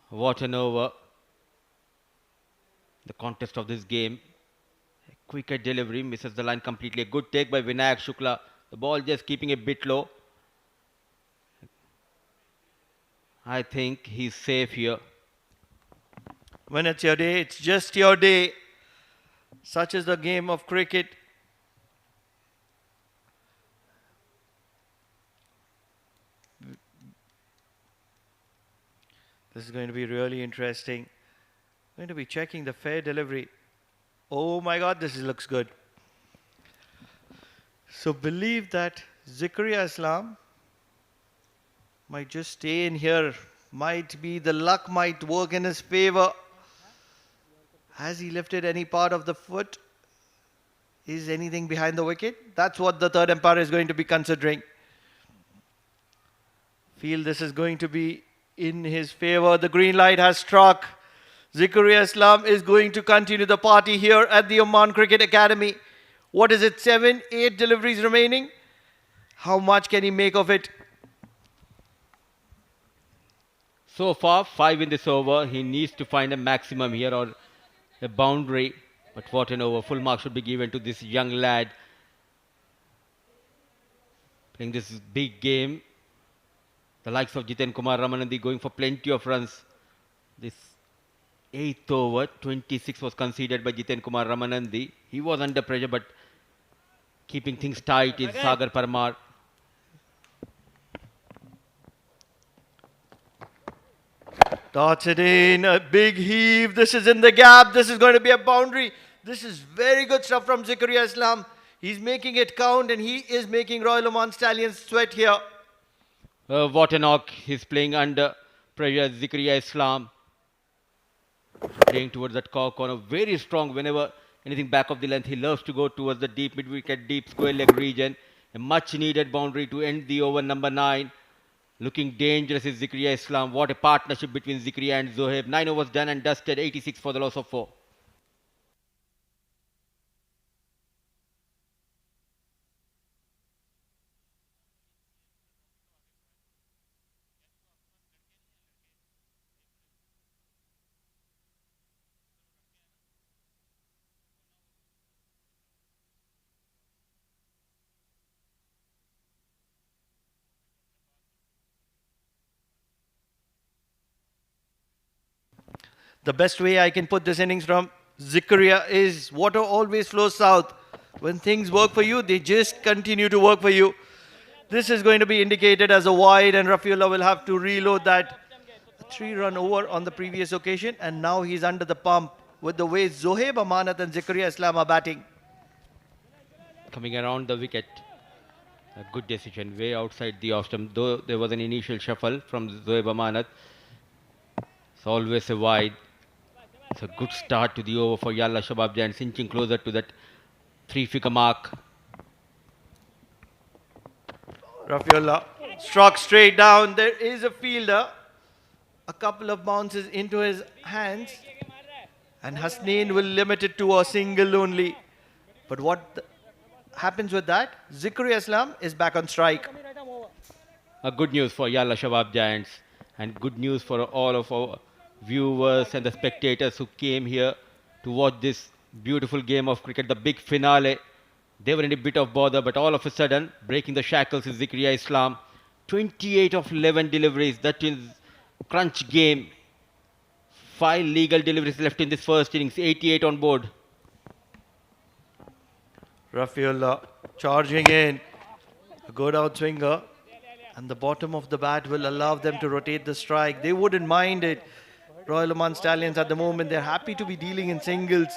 What an over. The contest of this game. A quicker delivery, misses the line completely. A good take by Vinayak Shukla. The ball just keeping a bit low. I think he's safe here. When it's your day, it's just your day. Such is the game of cricket. This is going to be really interesting. Going to be checking the fair delivery. Oh my God, this looks good. So believe that Zikri Islam might just stay in here. Might be the luck might work in his favor. Has he lifted any part of the foot? Is anything behind the wicket? That's what the third umpire is going to be considering. Feel this is going to be in his favor. The green light has struck. Zikri Islam is going to continue the party here at the Oman Cricket Academy. What is it? 7, 8 deliveries remaining. How much can he make of it? So far, 5 in this over. He needs to find a maximum here or a boundary. But what an over. Full mark should be given to this young lad. Playing this big game. The likes of Jiten Kumar Ramanandi going for plenty of runs. This 8th over, 26 was conceded by Jiten Kumar Ramanandi. He was under pressure, but keeping things tight is Sagar Parmar. Darts it in, a big heave. This is in the gap. This is going to be a boundary. This is very good stuff from Zakaria Islam. He's making it count and he is making Royal Oman Stallions sweat here. What a knock. He's playing under pressure. Zakaria Islam playing towards that corner. Very strong whenever anything back of the length. He loves to go towards the deep mid-wicket, deep square leg region. A much needed boundary to end the over number 9. Looking dangerous is Zakaria Islam. What a partnership between Zakaria and Zohaib. 9 overs done and dusted. 86 for the loss of 4. The best way I can put this innings from Zakaria is water always flows south. When things work for you, they just continue to work for you. This is going to be indicated as a wide and Rafiullah will have to reload that. A 3-run over on the previous occasion and now he's under the pump with the way Zohaib Amanat and Zakaria Islam are batting. Coming around the wicket. A good decision, way outside the off stump. Though there was an initial shuffle from Zohaib Amanat. It's always a wide. It's a good start to the over for Yalla Shabab Giants, inching closer to that 3-figure mark. Rafiullah struck straight down. There is a fielder. A couple of bounces into his hands. And Hasnain will limit it to a single only. But what happens with that? Zakaria Islam is back on strike. A good news for Yalla Shabab Giants and good news for all of our viewers and the spectators who came here to watch this beautiful game of cricket, the big finale. They were in a bit of bother, but all of a sudden, breaking the shackles is Zakaria Islam. 28 of 11 deliveries, that is crunch game. 5 legal deliveries left in this first innings, 88 on board. Rafiullah charging in. A good outswinger. And the bottom of the bat will allow them to rotate the strike. They wouldn't mind it. Royal Oman Stallions at the moment, they're happy to be dealing in singles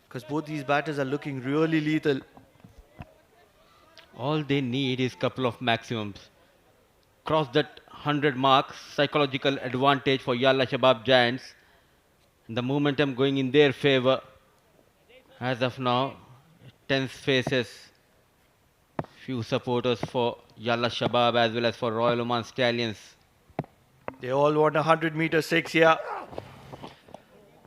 because both these batters are looking really lethal. All they need is couple of maximums. Cross that 100 marks, psychological advantage for Yalla Shabab Giants. And the momentum going in their favor. As of now, tense faces. Few supporters for Yalla Shabab as well as for Royal Oman Stallions. They all want a 100-meter 6 here.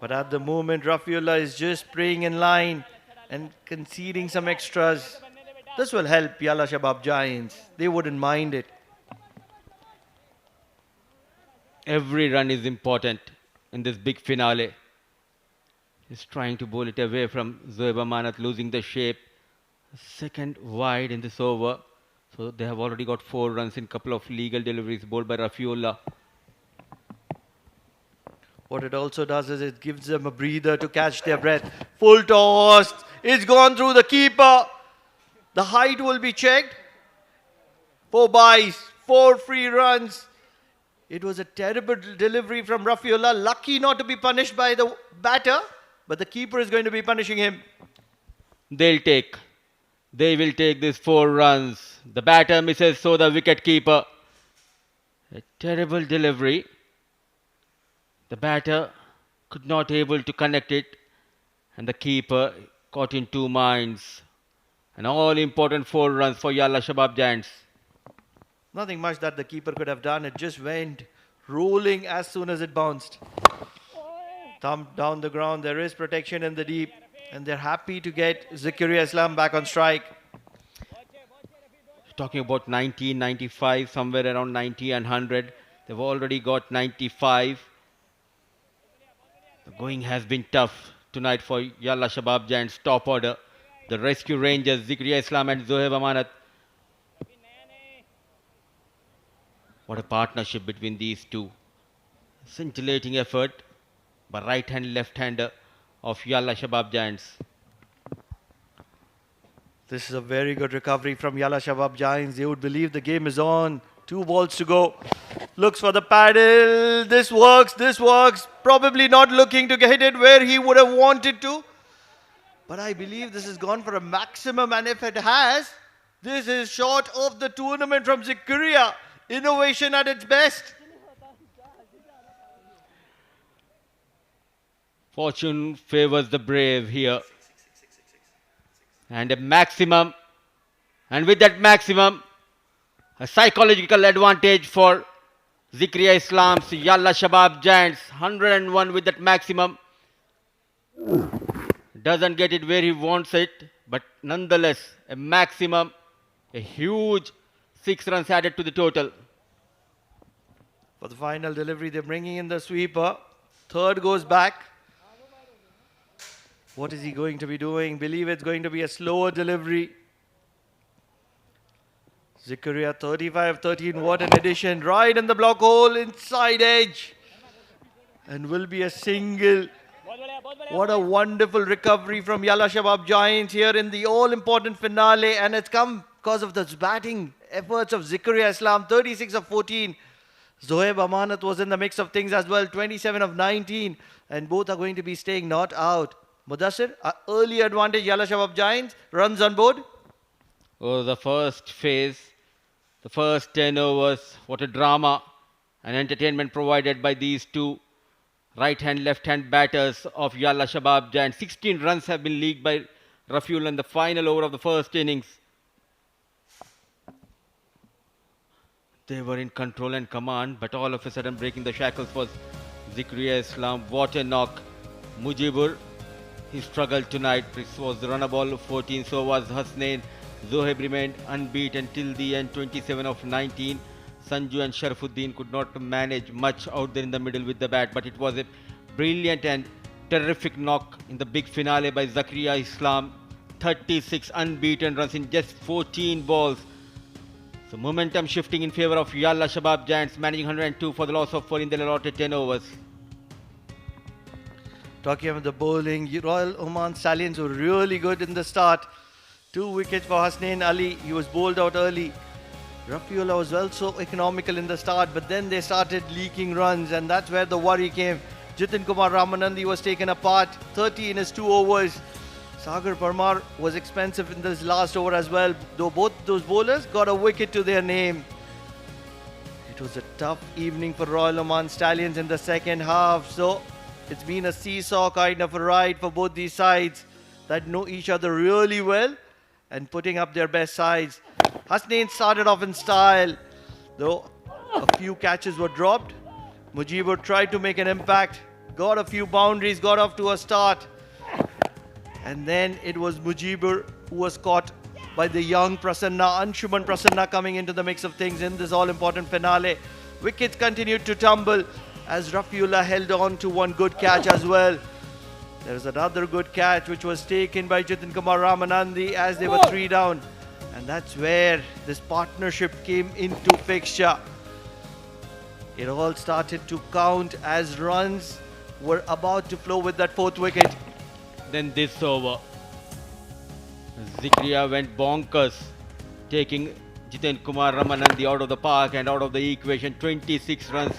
But at the moment, Rafiullah is just praying in line and conceding some extras. This will help Yalla Shabab Giants. They wouldn't mind it. Every run is important in this big finale. He's trying to bowl it away from Zohaib Amanat, losing the shape. Second wide in this over. So they have already got 4 runs in couple of legal deliveries bowled by Rafiullah. What it also does is it gives them a breather to catch their breath. Full toss. It's gone through the keeper. The height will be checked. 4 byes, 4 free runs. It was a terrible delivery from Rafiullah. Lucky not to be punished by the batter. But the keeper is going to be punishing him. They will take these 4 runs. The batter misses, so the wicket keeper. A terrible delivery. The batter could not able to connect it. And the keeper caught in 2 minds. An all-important 4 runs for Yalla Shabab Giants. Nothing much that the keeper could have done. It just went rolling as soon as it bounced. Thumb down the ground. There is protection in the deep. And they're happy to get Zakaria Islam back on strike. Talking about 90, 95, somewhere around 90 and 100. They've already got 95. The going has been tough tonight for Yalla Shabab Giants top order. The rescue rangers, Zakaria Islam and Zohaib Amanat. What a partnership between these two. Scintillating effort by right hand, left hander of Yalla Shabab Giants. This is a very good recovery from Yalla Shabab Giants. They would believe the game is on. 2 balls to go. Looks for the paddle. This works. This works. Probably not looking to hit it where he would have wanted to. But I believe this has gone for a maximum. And if it has, this is short of the tournament from Zakaria. Innovation at its best. Fortune favors the brave here. And a maximum. And with that maximum, a psychological advantage for Zikriya Islam's Yalla Shabab Giants. 101 with that maximum. Doesn't get it where he wants it, but nonetheless, a maximum, a huge 6 runs added to the total. For the final delivery, they're bringing in the sweeper. Third goes back. What is he going to be doing? Believe it's going to be a slower delivery. Zakaria 35-13. What an addition. Right in the block hole, inside edge. And will be a single. What a wonderful recovery from Yalla Shabab Giants here in the all-important finale. And it's come because of the batting efforts of Zakaria Islam. 36 of 14. Zohaib Amanat was in the mix of things as well. 27 of 19. And both are going to be staying not out. Mudassir, early advantage Yalla Shabab Giants. Runs on board. Oh, the first phase, the first 10 overs. What a drama and entertainment provided by these two right-hand, left-hand batters of Yalla Shabab Giants. 16 runs have been leaked by Rafiul in the final over of the first innings. They were in control and command, but all of a sudden breaking the shackles was Zikriya Islam. What a knock. Mujibur, he struggled tonight. This was the runner ball 14, so was Hasnain. Zohaib remained unbeaten till the end, 27 of 19. Sanju and Sharafuddin could not manage much out there in the middle with the bat, but it was a brilliant and terrific knock in the big finale by Zakaria Islam. 36 unbeaten runs in just 14 balls. So momentum shifting in favor of Yalla Shabab Giants, managing 102 for the loss of 4 in the allotted 10 overs. Talking about the bowling, Royal Oman Stallions were really good in the start. 2 wickets for Hasnain Ali. He was bowled out early. Rafiullah was also economical in the start, but then they started leaking runs, and that's where the worry came. Jitin Kumar Ramanandi was taken apart, 30 in his 2 overs. Sagar Parmar was expensive in this last over as well, though both those bowlers got a wicket to their name. It was a tough evening for Royal Oman Stallions in the second half, so it's been a seesaw kind of a ride for both these sides that know each other really well and putting up their best sides. Hasnain started off in style, though a few catches were dropped. Mujibur tried to make an impact, got a few boundaries, got off to a start. And then it was Mujibur who was caught by the young Prasanna, Anshuman Prasanna coming into the mix of things in this all-important finale. Wickets continued to tumble as Rafiullah held on to one good catch as well. There was another good catch which was taken by Jitin Kumar Ramanandi as they were 3 down. And that's where this partnership came into fixture. It all started to count as runs were about to flow with that 4th wicket. Then this over, Zikriya went bonkers, taking Jitin Kumar Ramanandi out of the park and out of the equation. 26 runs.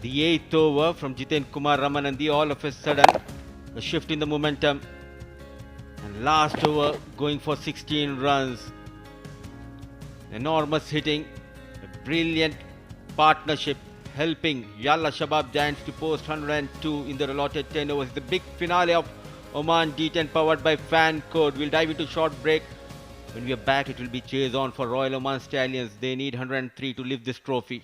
The 8th over from Jitin Kumar Ramanandi, all of a sudden a shift in the momentum. And last over going for 16 runs. Enormous hitting, a brilliant partnership helping Yalla Shabab Giants to post 102 in their allotted 10 overs. The big finale of Oman D10 powered by Fan Code. We'll dive into short break. When we are back, it will be chase on for Royal Oman Stallions. They need 103 to lift this trophy.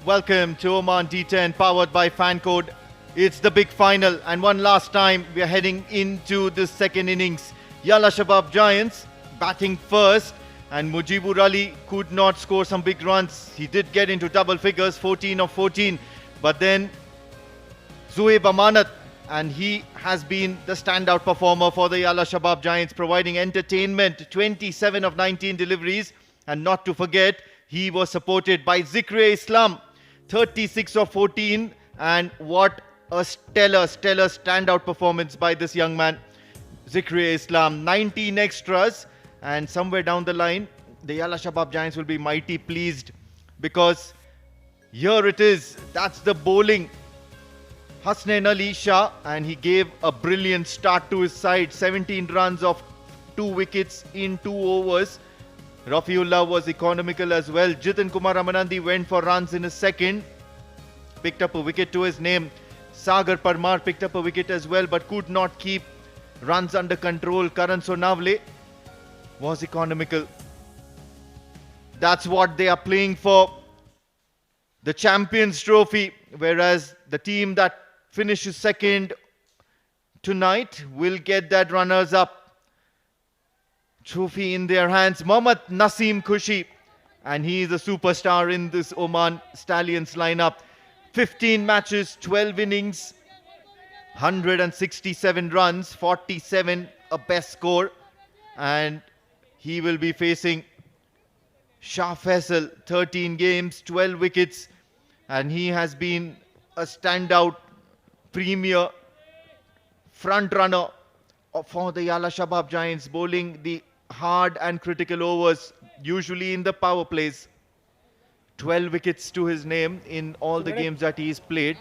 Welcome to Oman D10 powered by FanCode. It's the big final and one last time we are heading into the second innings. Yalla Shabab Giants batting first and Mujibur Ali could not score some big runs. He did get into double figures, 14 of 14, but then Zoeb Amanat, and he has been the standout performer for the Yalla Shabab Giants, providing entertainment, 27 of 19 deliveries, and not to forget, he was supported by Zikri Islam, 36 of 14, and what a stellar standout performance by this young man, Zikri Islam, 19 extras, and somewhere down the line, the Yalla Shabab Giants will be mighty pleased because here it is, that's the bowling. Hasnain Ali Shah, and he gave a brilliant start to his side. 17 runs off 2 wickets in 2 overs. Rafiullah was economical as well. Jitin Kumar Ramanandi went for runs in his second. Picked up a wicket to his name. Sagar Parmar picked up a wicket as well, but could not keep runs under control. Karan Sonavle was economical. That's what they are playing for. The Champions Trophy, whereas the team that finishes second tonight will get that runners-up trophy in their hands. Mohammad Naseem Khushi, and he is a superstar in this Oman Stallions lineup. 15 matches, 12 innings, 167 runs, 47 a best score, and he will be facing Shah Faisal, 13 games, 12 wickets, and he has been a standout premier front runner for the Yalla Shabab Giants, bowling the hard and critical overs, usually in the power plays. 12 wickets to his name in all the games that he's played,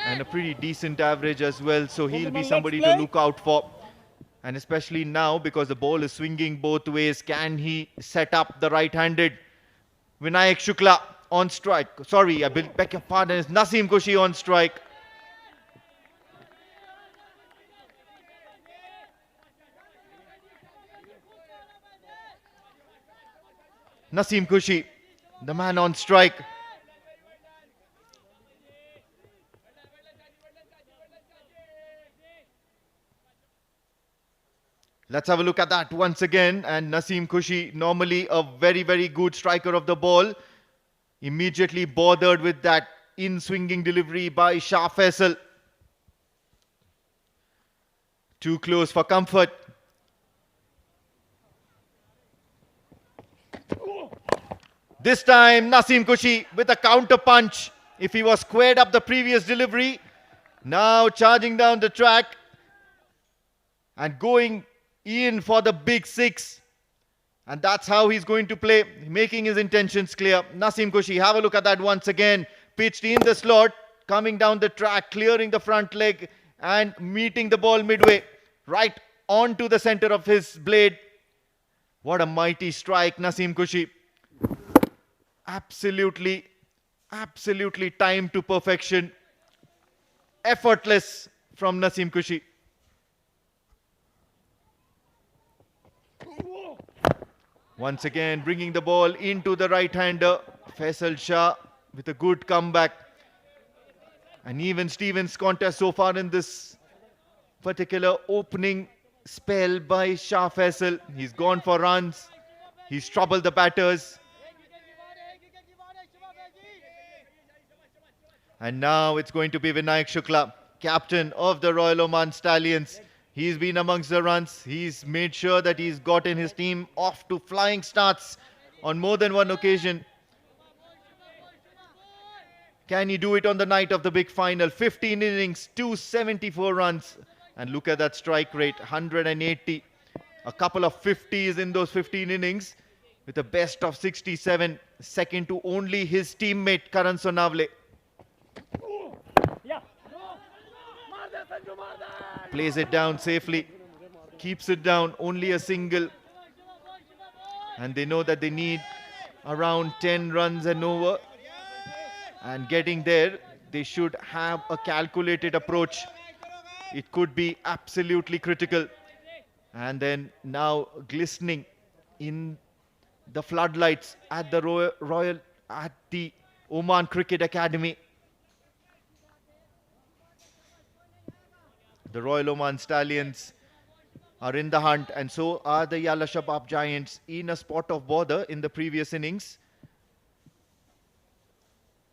and a pretty decent average as well, so he'll be somebody to look out for. And especially now, because the ball is swinging both ways, can he set up the right-handed? Vinayak Shukla on strike. Sorry, I beg your pardon, it's Naseem Khushi on strike. Naseem Khushi, the man on strike. Let's have a look at that once again. And Naseem Khushi, normally a very good striker of the ball, immediately bothered with that in-swinging delivery by Shah Faisal. Too close for comfort. This time Naseem Khushi with a counter punch. If he was squared up the previous delivery, now charging down the track and going in for the big 6. And that's how he's going to play, making his intentions clear. Naseem Khushi, have a look at that once again. Pitched in the slot, coming down the track, clearing the front leg and meeting the ball midway, right onto the center of his blade. What a mighty strike, Naseem Khushi. Absolutely timed to perfection. Effortless from Naseem Khushi. Once again, bringing the ball into the right-hander. Faisal Shah with a good comeback. An even Stevens contest so far in this particular opening spell by Shah Faisal. He's gone for runs. He's troubled the batters. And now it's going to be Vinayak Shukla, captain of the Royal Oman Stallions. He's been amongst the runs. He's made sure that he's gotten his team off to flying starts on more than one occasion. Can he do it on the night of the big final? 15 innings, 274 runs. And look at that strike rate, 180. A couple of 50s in those 15 innings with a best of 67, second to only his teammate Karan Sonavle. Plays it down safely, keeps it down, only a single. And they know that they need around 10 runs and over. And getting there, they should have a calculated approach. It could be absolutely critical. And then now glistening in the floodlights at the Oman Cricket Academy. The Royal Oman Stallions are in the hunt, and so are the Yalla Shabab Giants in a spot of bother in the previous innings.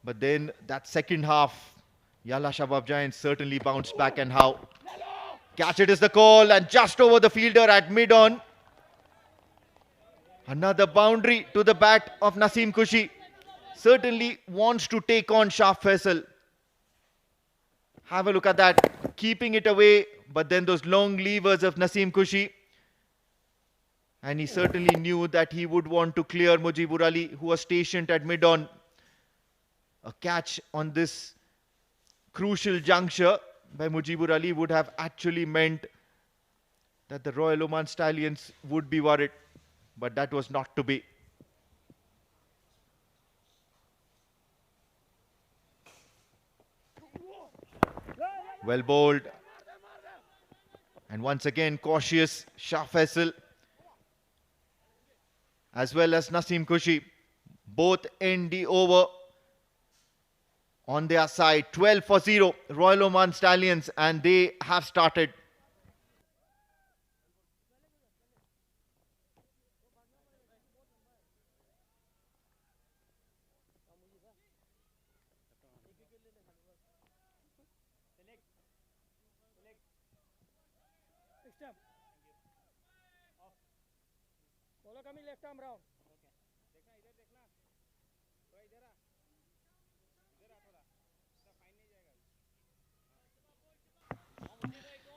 But then that second half, Yalla Shabab Giants certainly bounced back, and how. Catch it is the call, and just over the fielder at mid-on. Another boundary to the bat of Naseem Khushi. Certainly wants to take on Shah Faisal. Have a look at that. Keeping it away, but then those long levers of Naseem Khushi. And he certainly knew that he would want to clear Mujibur Ali, who was stationed at mid-on. A catch on this crucial juncture by Mujibur Ali would have actually meant that the Royal Oman Stallions would be worried. But that was not to be. Well bowled. And once again, cautious Shah Faisal as well as Naseem Khushi. Both end the over on their side. 12 for 0, Royal Oman Stallions, and they have started.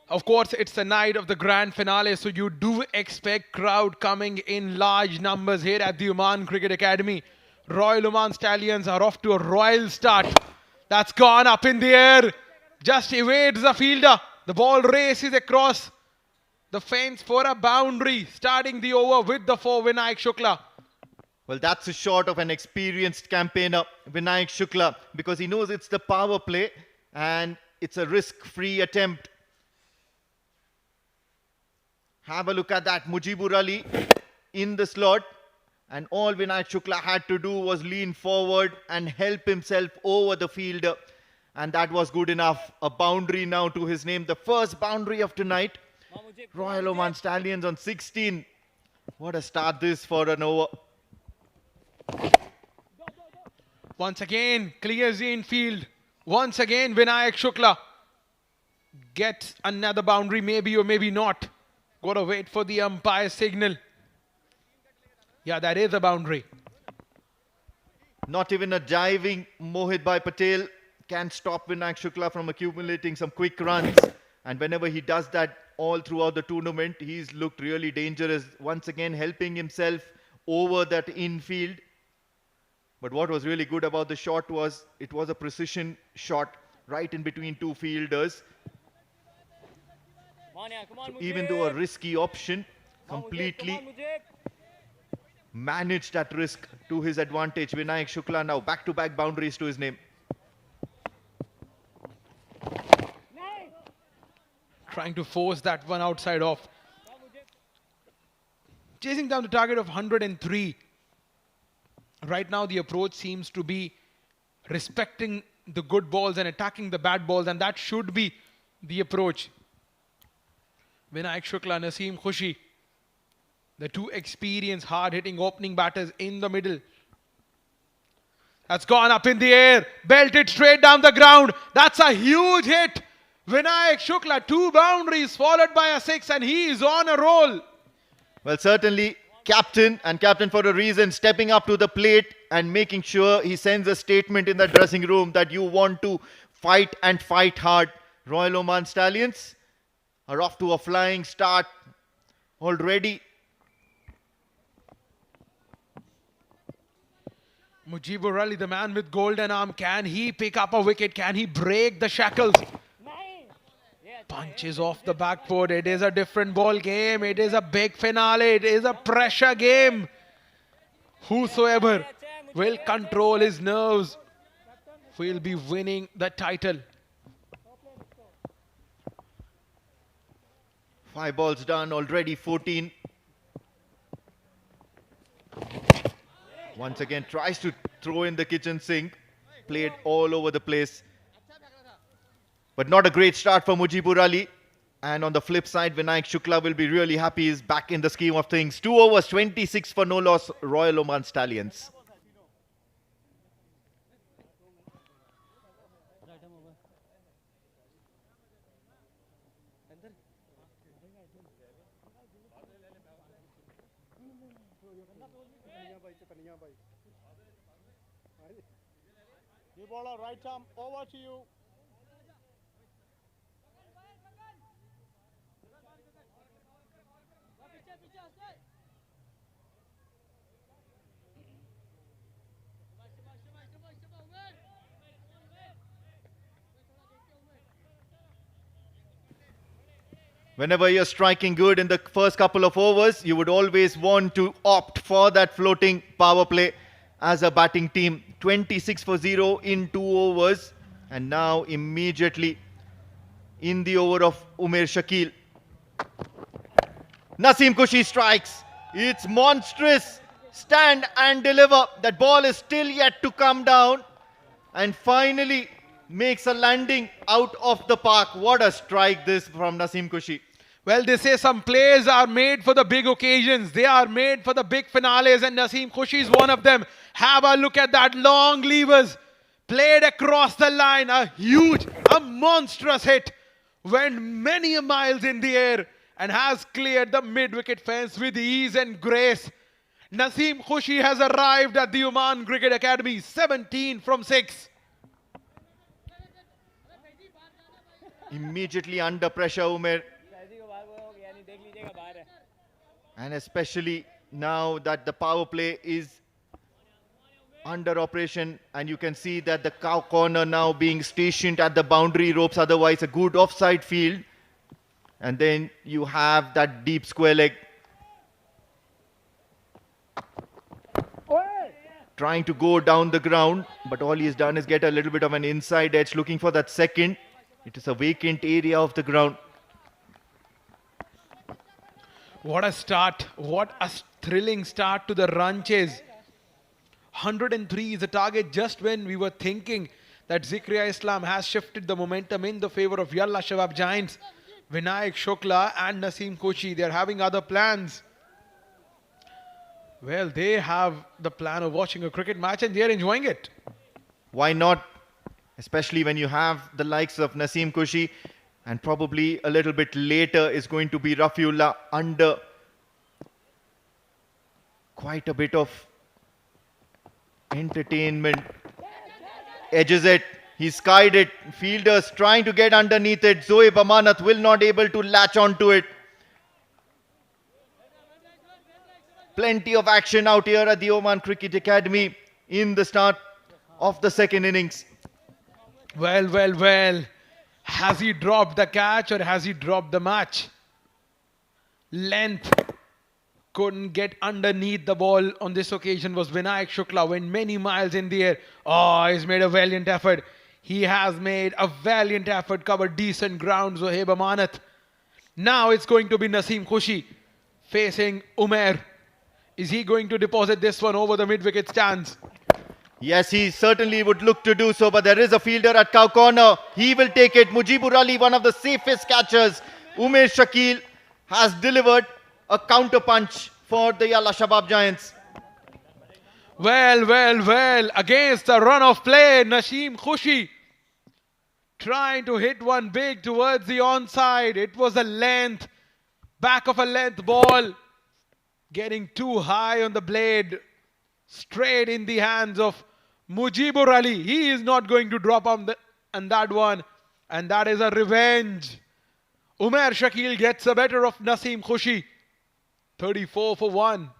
Of course, it's the night of the grand finale, so you do expect crowd coming in large numbers here at the Oman Cricket Academy. Royal Oman Stallions are off to a royal start. That's gone up in the air. Just evades the fielder. The ball races across the fence for a boundary, starting the over with the 4, Vinayak Shukla. Well, that's a shot of an experienced campaigner, Vinayak Shukla, because he knows it's the power play and it's a risk-free attempt. Have a look at that. Mujibur Ali in the slot, and all Vinayak Shukla had to do was lean forward and help himself over the fielder, and that was good enough. A boundary now to his name, the first boundary of tonight. Royal Oman Stallions on 16. What a start this for an over. Once again, clears the infield. Once again, Vinayak Shukla gets another boundary, maybe or maybe not. Gotta wait for the umpire signal. Yeah, that is a boundary. Not even a diving Mohit Bhai Patel can stop Vinayak Shukla from accumulating some quick runs. And whenever he does that all throughout the tournament, he's looked really dangerous. Once again, helping himself over that infield. But what was really good about the shot was it was a precision shot right in between two fielders. So even though a risky option, completely managed that risk to his advantage. Vinayak Shukla now back-to-back boundaries to his name. Trying to force that one outside off. Chasing down the target of 103. Right now the approach seems to be respecting the good balls and attacking the bad balls, and that should be the approach. Vinayak Shukla, Naseem Khushi, the two experienced hard-hitting opening batters in the middle. That's gone up in the air, belted straight down the ground. That's a huge hit. Vinayak Shukla, 2 boundaries followed by a 6, and he is on a roll. Well, certainly captain, and captain for a reason, stepping up to the plate and making sure he sends a statement in the dressing room that you want to fight and fight hard. Royal Oman Stallions are off to a flying start already. Mujibur Ali, the man with golden arm, can he pick up a wicket? Can he break the shackles? Punches off the backboard. It is a different ball game. It is a big finale. It is a pressure game. Whosoever will control his nerves will be winning the title. 5 balls done, already 14. Once again tries to throw in the kitchen sink. played all over the place. But not a great start for Mujibur Ali. And on the flip side, Vinayak Shukla will be really happy. He's back in the scheme of things. 2 overs, 26 for no loss, Royal Oman Stallions. New bowler, right arm, over to you. Whenever you're striking good in the first couple of overs, you would always want to opt for that floating power play as a batting team. 26 for 0 in 2 overs. And now immediately in the over of Umair Shakil. Naseem Kushi strikes. It's monstrous. Stand and deliver. That ball is still yet to come down. And finally makes a landing out of the park. What a strike this from Naseem Kushi. Well, they say some plays are made for the big occasions. They are made for the big finales, and Naseem Kushi is one of them. Have a look at that long levers. Played across the line. A huge, a monstrous hit. Went many miles in the air and has cleared the mid-wicket fence with ease and grace. Naseem Kushi has arrived at the Oman Cricket Academy. 17 from 6. Immediately under pressure, Umair. And especially now that the power play is under operation, and you can see that the cow corner now being stationed at the boundary ropes, otherwise a good offside field. And then you have that deep square leg. Trying to go down the ground, but all he's done is get a little bit of an inside edge, looking for that second. It is a vacant area of the ground. What a start. What a thrilling start to the run chase. 103 is the target just when we were thinking that Zikriya Islam has shifted the momentum in the favor of Yalla Shabab Giants. Vinayak Shukla and Naseem Kushi, they are having other plans. Well, they have the plan of watching a cricket match and they are enjoying it. Why not? Especially when you have the likes of Naseem Kushi, and probably a little bit later is going to be Rafiullah under quite a bit of entertainment. Edges it. He skied it. Fielders trying to get underneath it. Zoeb Amanat will not able to latch onto it. Plenty of action out here at the Oman Cricket Academy in the start of the second innings. Well. Has he dropped the catch or has he dropped the match? Length. Couldn't get underneath the ball on this occasion was Vinayak Shukla. Went many miles in the air. Oh, he's made a valiant effort. He has made a valiant effort. Covered decent ground, Zoeb Amanat. Now it's going to be Naseem Kushi facing Umair. Is he going to deposit this one over the mid-wicket stands? Yes, he certainly would look to do so, but there is a fielder at cow corner. He will take it. Mujibur Ali, one of the safest catchers. Umair Shakil has delivered a counter punch for the Yalla Shabab Giants. Well. Against the run of play, Naseem Kushi trying to hit one big towards the onside. It was a length, back of a length ball. Getting too high on the blade. Straight in the hands of Mujibur Ali. He is not going to drop on that one. And that is a revenge. Umair Shakil gets the better of Naseem Kushi. 34 for 1.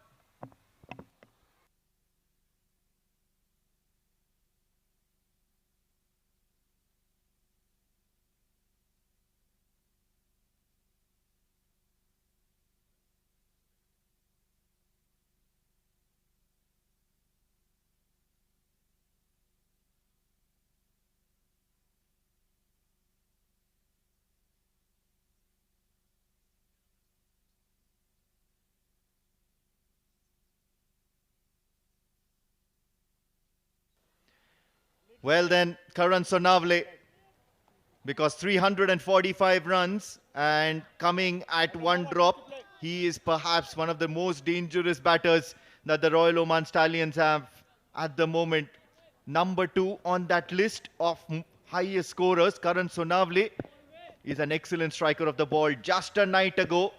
Well then, Karan Sonavle, because 345 runs and coming at one drop, he is perhaps one of the most dangerous batters that the Royal Oman Stallions have at the moment. Number 2 on that list of highest scorers, Karan Sonavle is an excellent striker of the ball. Just a night ago,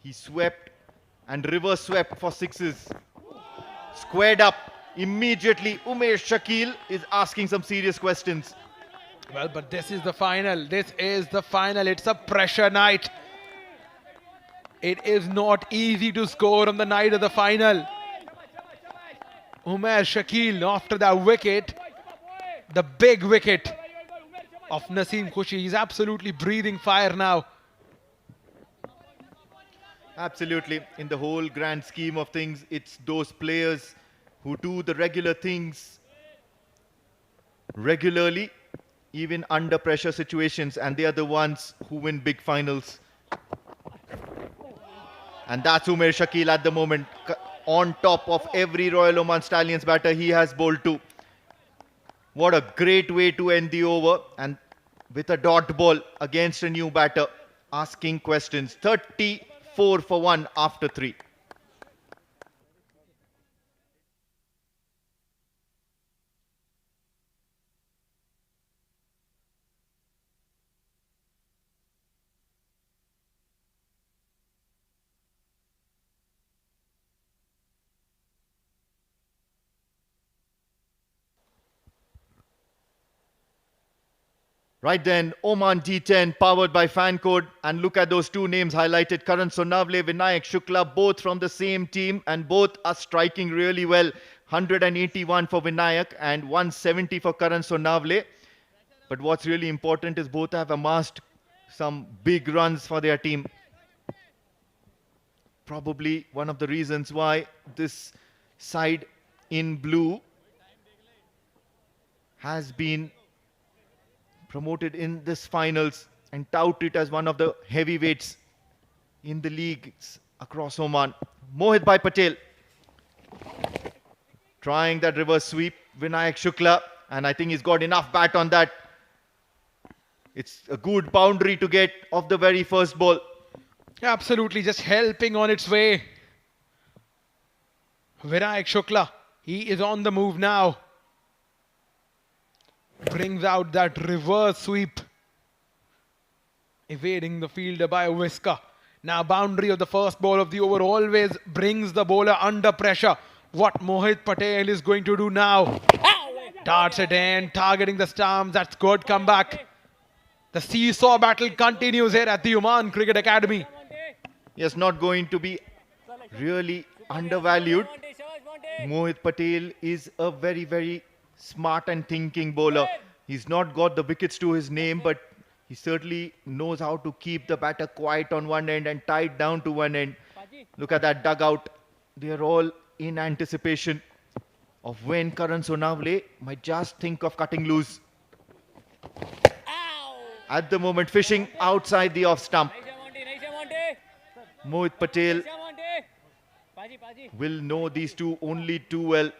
he swept and reverse swept for sixes. Squared up immediately. Umesh Shakil is asking some serious questions. Well, but this is the final. This is the final. It's a pressure night. It is not easy to score on the night of the final. Umesh Shakil, after that wicket, the big wicket of Naseem Khushi, he's absolutely breathing fire now. Absolutely. In the whole grand scheme of things, it's those players who do the regular things regularly, even under pressure situations, and they are the ones who win big finals. And that's Umesh Shakil at the moment. On top of every Royal Oman Stallions batter he has bowled to. What a great way to end the over, and with a dot ball against a new batter, asking questions. 34 for 1 after 3. Right then, Oman D10 powered by fan code, and look at those two names highlighted, Karan Sonavle, Vinayak Shukla, both from the same team and both are striking really well. 181 for Vinayak and 170 for Karan Sonavle. But what's really important is both have amassed some big runs for their team. Probably one of the reasons why this side in blue has been promoted in this finals and touted as one of the heavyweights in the leagues across Oman. Mohit Bhai Patel trying that reverse sweep. Vinayak Shukla, and I think he's got enough bat on that. It's a good boundary to get off the very first ball. Absolutely, just helping on its way. Vinayak Shukla, he is on the move now. Brings out that reverse sweep. Evading the fielder by a whisker. Now boundary of the first ball of the over always brings the bowler under pressure. What Mohit Patel is going to do now? Darts it in, targeting the stumps. That's good comeback. The seesaw battle continues here at the Oman Cricket Academy. Yes, not going to be really undervalued. Mohit Patel is a very, very smart and thinking bowler. He's not got the wickets to his name, but he certainly knows how to keep the batter quiet on one end and tied down to one end. Look at that dugout. They are all in anticipation of when Karan Sonavle might just think of cutting loose. At the moment, fishing outside the off stump. Mohit Patel will know these two only too well.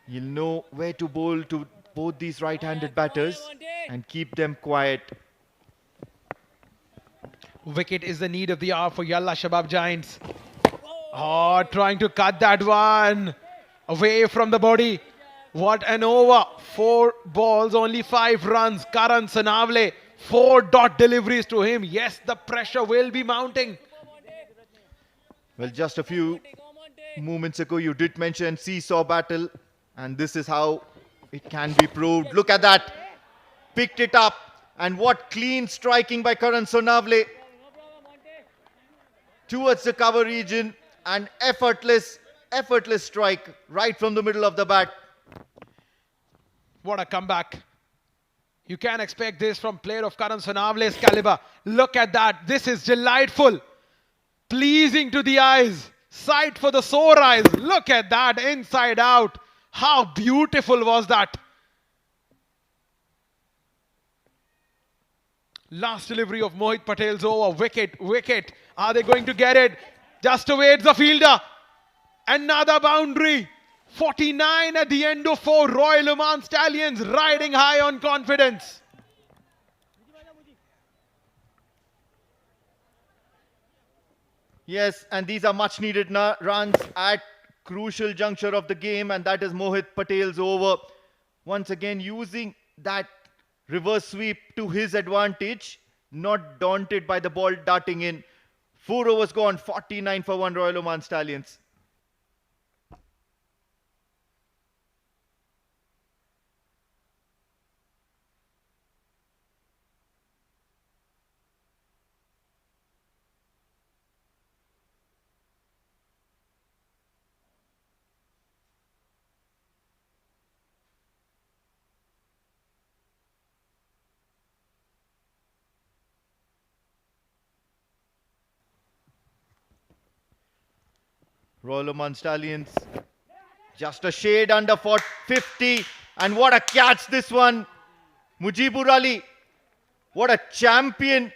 He'll know where to bowl to both these right-handed batters and keep them quiet. Wicket is the need of the hour for Yalla Shabab Giants. Oh, trying to cut that one away from the body. What an over. 4 balls, only 5 runs. Karan Sonavle, 4 dot deliveries to him. Yes, the pressure will be mounting. Well, just a few moments ago, you did mention seesaw battle, and this is how it can be proved. Look at that. Picked it up, and what clean striking by Karan Sonavle towards the cover region, and effortless strike right from the middle of the bat. What a comeback. You can expect this from player of Karan Sonavle's caliber. Look at that. This is delightful. Pleasing to the eyes. Sight for the sore eyes. Look at that. Inside out. How beautiful was that? Last delivery of Mohit Patel's over. Wicket, wicket. Are they going to get it? Just awaits the fielder. Another boundary. 49 at the end of 4. Royal Oman Stallions riding high on confidence. Yes, and these are much needed runs at crucial juncture of the game, and that is Mohit Patel's over. Once again using that reverse sweep to his advantage, not daunted by the ball darting in. 4 overs gone, 49 for 1 Royal Oman Stallions. Royal Oman Stallions just a shade under 50, and what a catch this one. Mujibur Ali, what a champion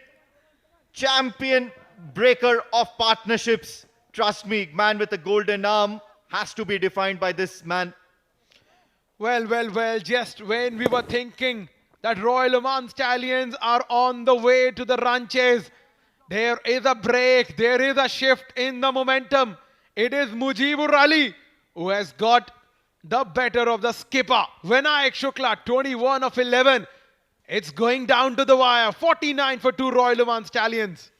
breaker of partnerships. Trust me, man with a golden arm has to be defined by this man. Well, just when we were thinking that Royal Oman Stallions are on the way to the run chase, there is a break, there is a shift in the momentum. It is Mujibur Ali who has got the better of the skipper. Vinayak Shukla, 21 of 11. It's going down to the wire. 49 for 2 Royal Oman Stallions.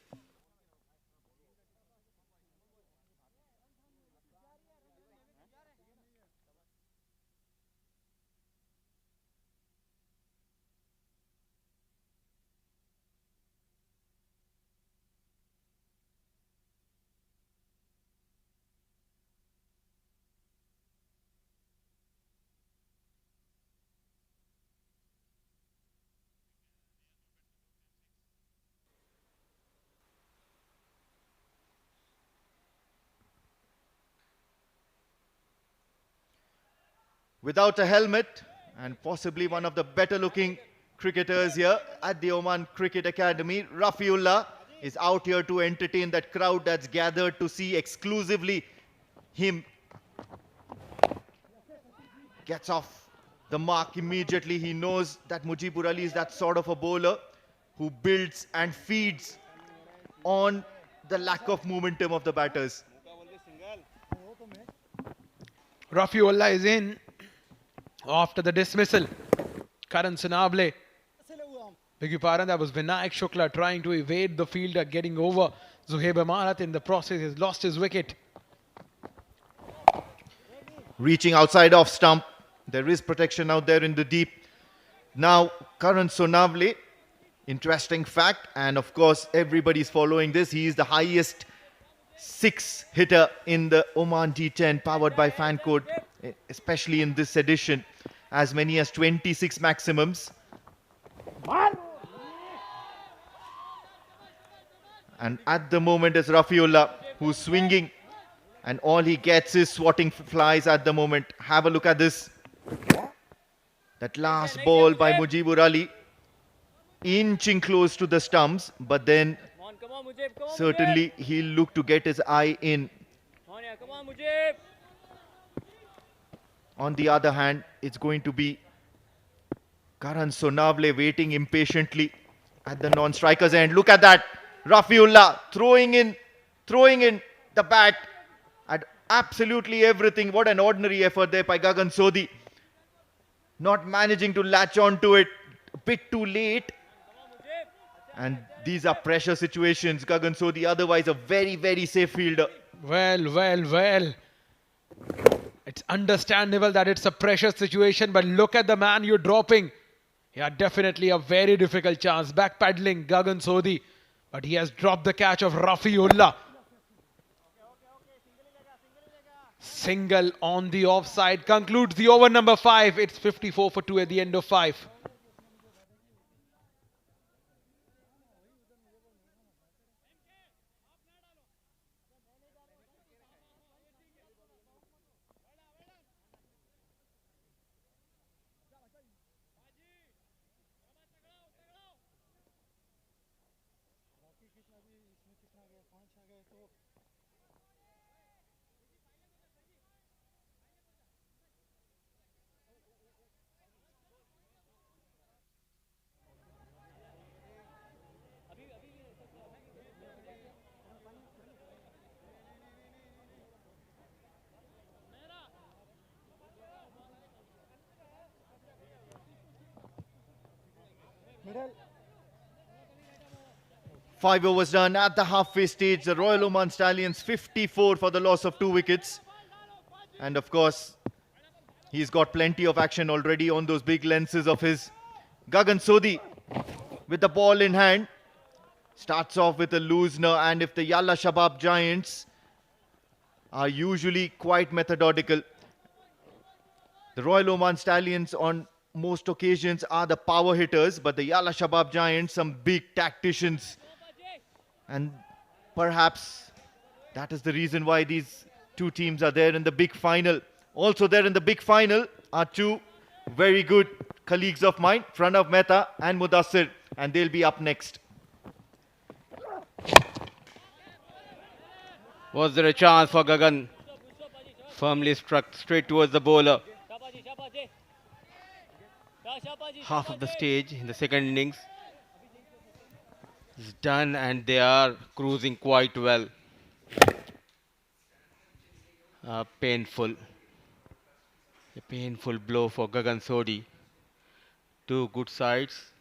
Without a helmet, and possibly one of the better looking cricketers here at the Oman Cricket Academy, Rafiullah is out here to entertain that crowd that's gathered to see exclusively him. Gets off the mark immediately. He knows that Mujibur Ali is that sort of a bowler who builds and feeds on the lack of momentum of the batters. Rafiullah is in after the dismissal. Karan Sanable. Beg your pardon, that was Vinayak Shukla trying to evade the fielder, getting over Zuhaib Amarat. In the process, he's lost his wicket. Reaching outside off stump. There is protection out there in the deep. Now, Karan Sonavle, interesting fact, and of course, everybody's following this. He is the highest 6 hitter in the Oman D10, powered by fan code, especially in this edition. As many as 26 maximums. And at the moment is Rafiullah, who's swinging, and all he gets is swatting flies at the moment. Have a look at this. That last ball by Mujibur Ali, inching close to the stumps, but then certainly he'll look to get his eye in. On the other hand, it's going to be Karan Sonavle waiting impatiently at the non-striker's end. Look at that. Rafiullah throwing in the bat at absolutely everything. What an ordinary effort there by Gagan Sodhi. Not managing to latch on to it. A bit too late. And these are pressure situations. Gagan Sodhi, otherwise a very, very safe fielder. Well. It's understandable that it's a pressure situation, but look at the man you're dropping. Yeah, definitely a very difficult chance. Backpedaling Gagan Sodhi, but he has dropped the catch of Rafiullah. Single on the offside concludes the over number 5. It's 54 for 2 at the end of 5. 5 overs done at the halfway stage. The Royal Oman Stallions 54 for the loss of 2 wickets. And of course, he's got plenty of action already on those big lenses of his. Gagan Sodhi with the ball in hand. Starts off with a loosener, and if the Yalla Shabab Giants are usually quite methodical, the Royal Oman Stallions on most occasions are the power hitters, but the Yalla Shabab Giants, some big tacticians. And perhaps that is the reason why these two teams are there in the big final. Also there in the big final are two very good colleagues of mine, Pranav Mehta and Mudassir, and they'll be up next. Was there a chance for Gagan? Firmly struck straight towards the bowler. Half of the stage in the second innings is done, and they are cruising quite well. A painful blow for Gagan Sodhi. Two good sides.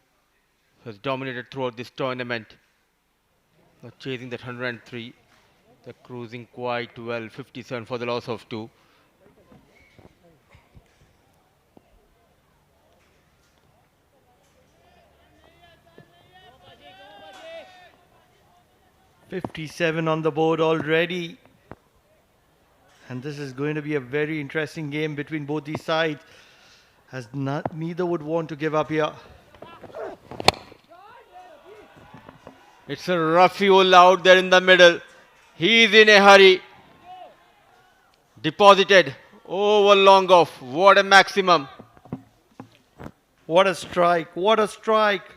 Has dominated throughout this tournament. Now chasing that 103. They're cruising quite well. 57 for the loss of 2. "57 on the board already. And this is going to be a very interesting game between both these sides, as neither would want to give up here. It's a Rafiul out there in the middle. He's in a hurry. Deposited over long off. What a maximum. What a strike, what a strike.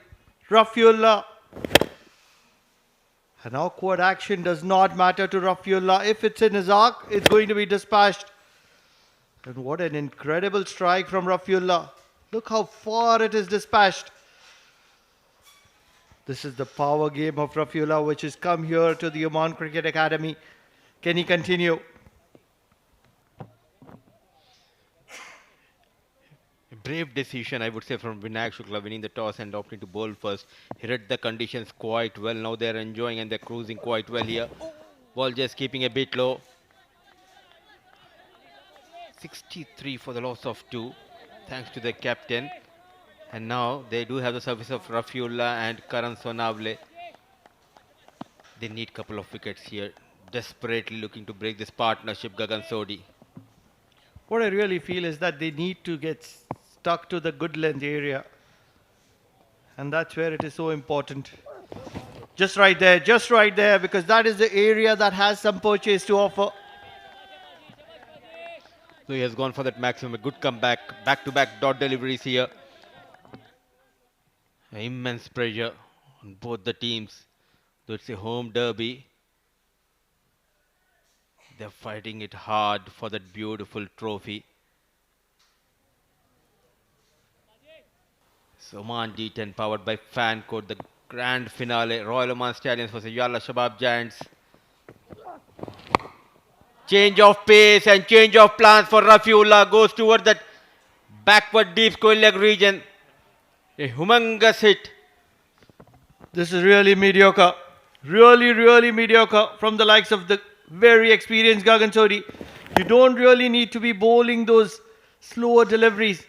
Rafiullah. An awkward action does not matter to Rafiullah. If it's in his arc, it's going to be dispatched. And what an incredible strike from Rafiullah. Look how far it is dispatched. This is the power game of Rafiullah, which has come here to the Oman Cricket Academy. Can he continue? A brave decision, I would say, from Vinayak Shukla, winning the toss and opting to bowl first. He read the conditions quite well. Now they're enjoying and they're cruising quite well here. Ball just keeping a bit low. 63 for the loss of 2, thanks to the captain. And now they do have the service of Rafiullah and Karan Sonavle. They need a couple of wickets here. Desperately looking to break this partnership, Gagan Sodhi. What I really feel is that they need to get stuck to the good length area. And that's where it is so important. Just right there, because that is the area that has some purchase to offer. So he has gone for that maximum. A good comeback. Back-to-back dot deliveries here. Immense pressure on both the teams. Though it's a home derby, they're fighting it hard for that beautiful trophy. So Oman D10 powered by Fan Code, the grand finale. Royal Oman Stallions versus Yalla Shabab Giants. Change of pace and change of plans for Rafiullah. Goes toward that backward deep square leg region. A humongous hit. This is really mediocre. Really mediocre from the likes of the very experienced Gagan Sodhi. You don't really need to be bowling those slower deliveries.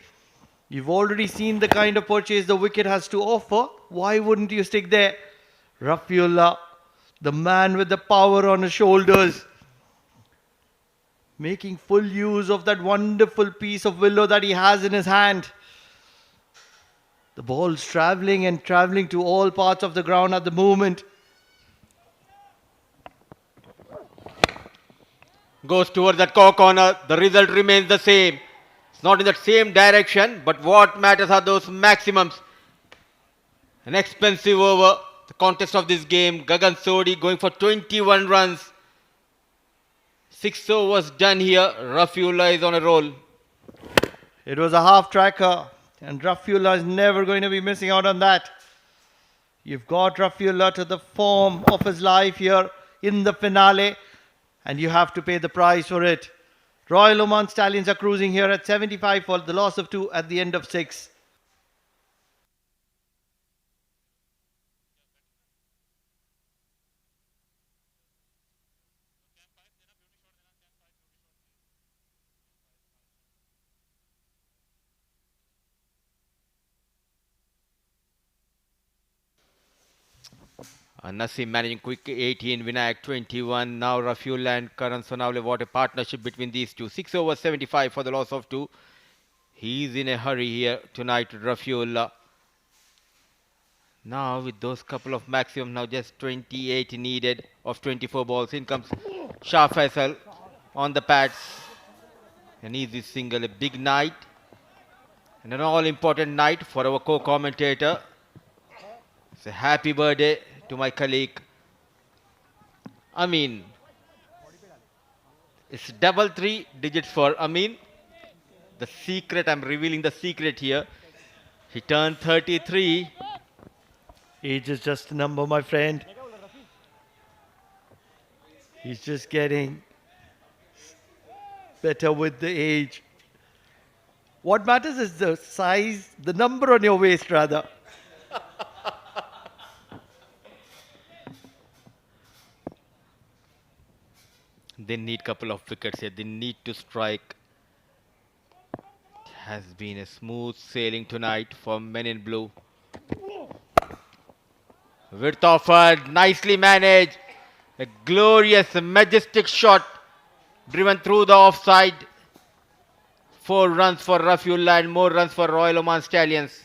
You've already seen the kind of purchase the wicket has to offer. Why wouldn't you stick there? Rafiullah, the man with the power on his shoulders, making full use of that wonderful piece of willow that he has in his hand. The ball's travelling to all parts of the ground at the moment. Goes towards that corner. The result remains the same. It's not in that same direction, but what matters are those maximums. An expensive over. The contest of this game. Gagan Sodhi going for 21 runs. 6 overs done here. Rafiullah is on a roll. It was a half tracker, and Rafiullah is never going to be missing out on that. You've got Rafiullah to the form of his life here in the finale, and you have to pay the price for it. Royal Oman Stallions are cruising here at 75 for the loss of 2 at the end of 6. Nassim managing quick 18, Vinayak 21. Now Rafiul and Karan Sonawale. What a partnership between these two. 6 over 75 for the loss of 2. He's in a hurry here tonight, Rafiul. Now with those couple of maximum, now just 28 needed of 24 balls. In comes Shah Faisal on the pads. An easy single, a big night. And an all-important night for our co-commentator. It's a happy birthday to my colleague, Amin. It's double 3 digits for Amin. The secret, I'm revealing the secret here. He turned 33. Age is just a number, my friend. He's just getting better with the age. What matters is the size, the number on your waist, rather. They need couple of wickets here. They need to strike. It has been a smooth sailing tonight for Men in Blue. Width offered, nicely managed. A glorious, majestic shot driven through the offside. 4 runs for Rafiullah and more runs for Royal Oman Stallions.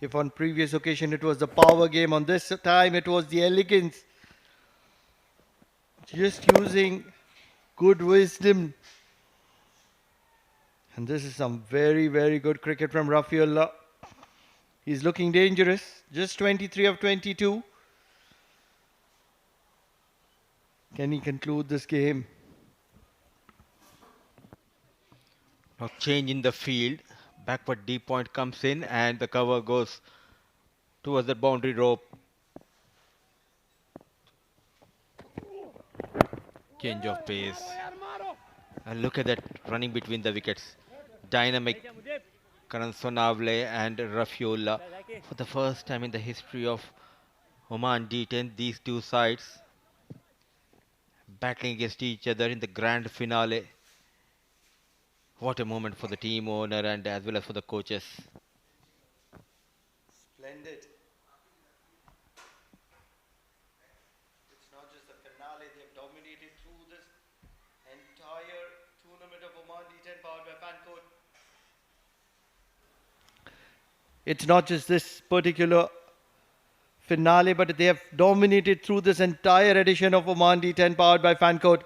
If on previous occasion it was the power game, on this time it was the elegance. Just using good wisdom. And this is some very, very good cricket from Rafiullah. He's looking dangerous. Just 23 of 22. Can he conclude this game? Now change in the field. Backward deep point comes in and the cover goes towards the boundary rope. Change of pace. And look at that running between the wickets. Dynamic Karan Sonawale and Rafiullah. For the first time in the history of Oman D10, these two sides battling against each other in the grand finale. What a moment for the team owner and as well as for the coaches. Splendid. It's not just the finale, they have dominated through this entire tournament of Oman D10 powered by Fancourt. It's not just this particular finale, but they have dominated through this entire edition of Oman D10 powered by Fancourt.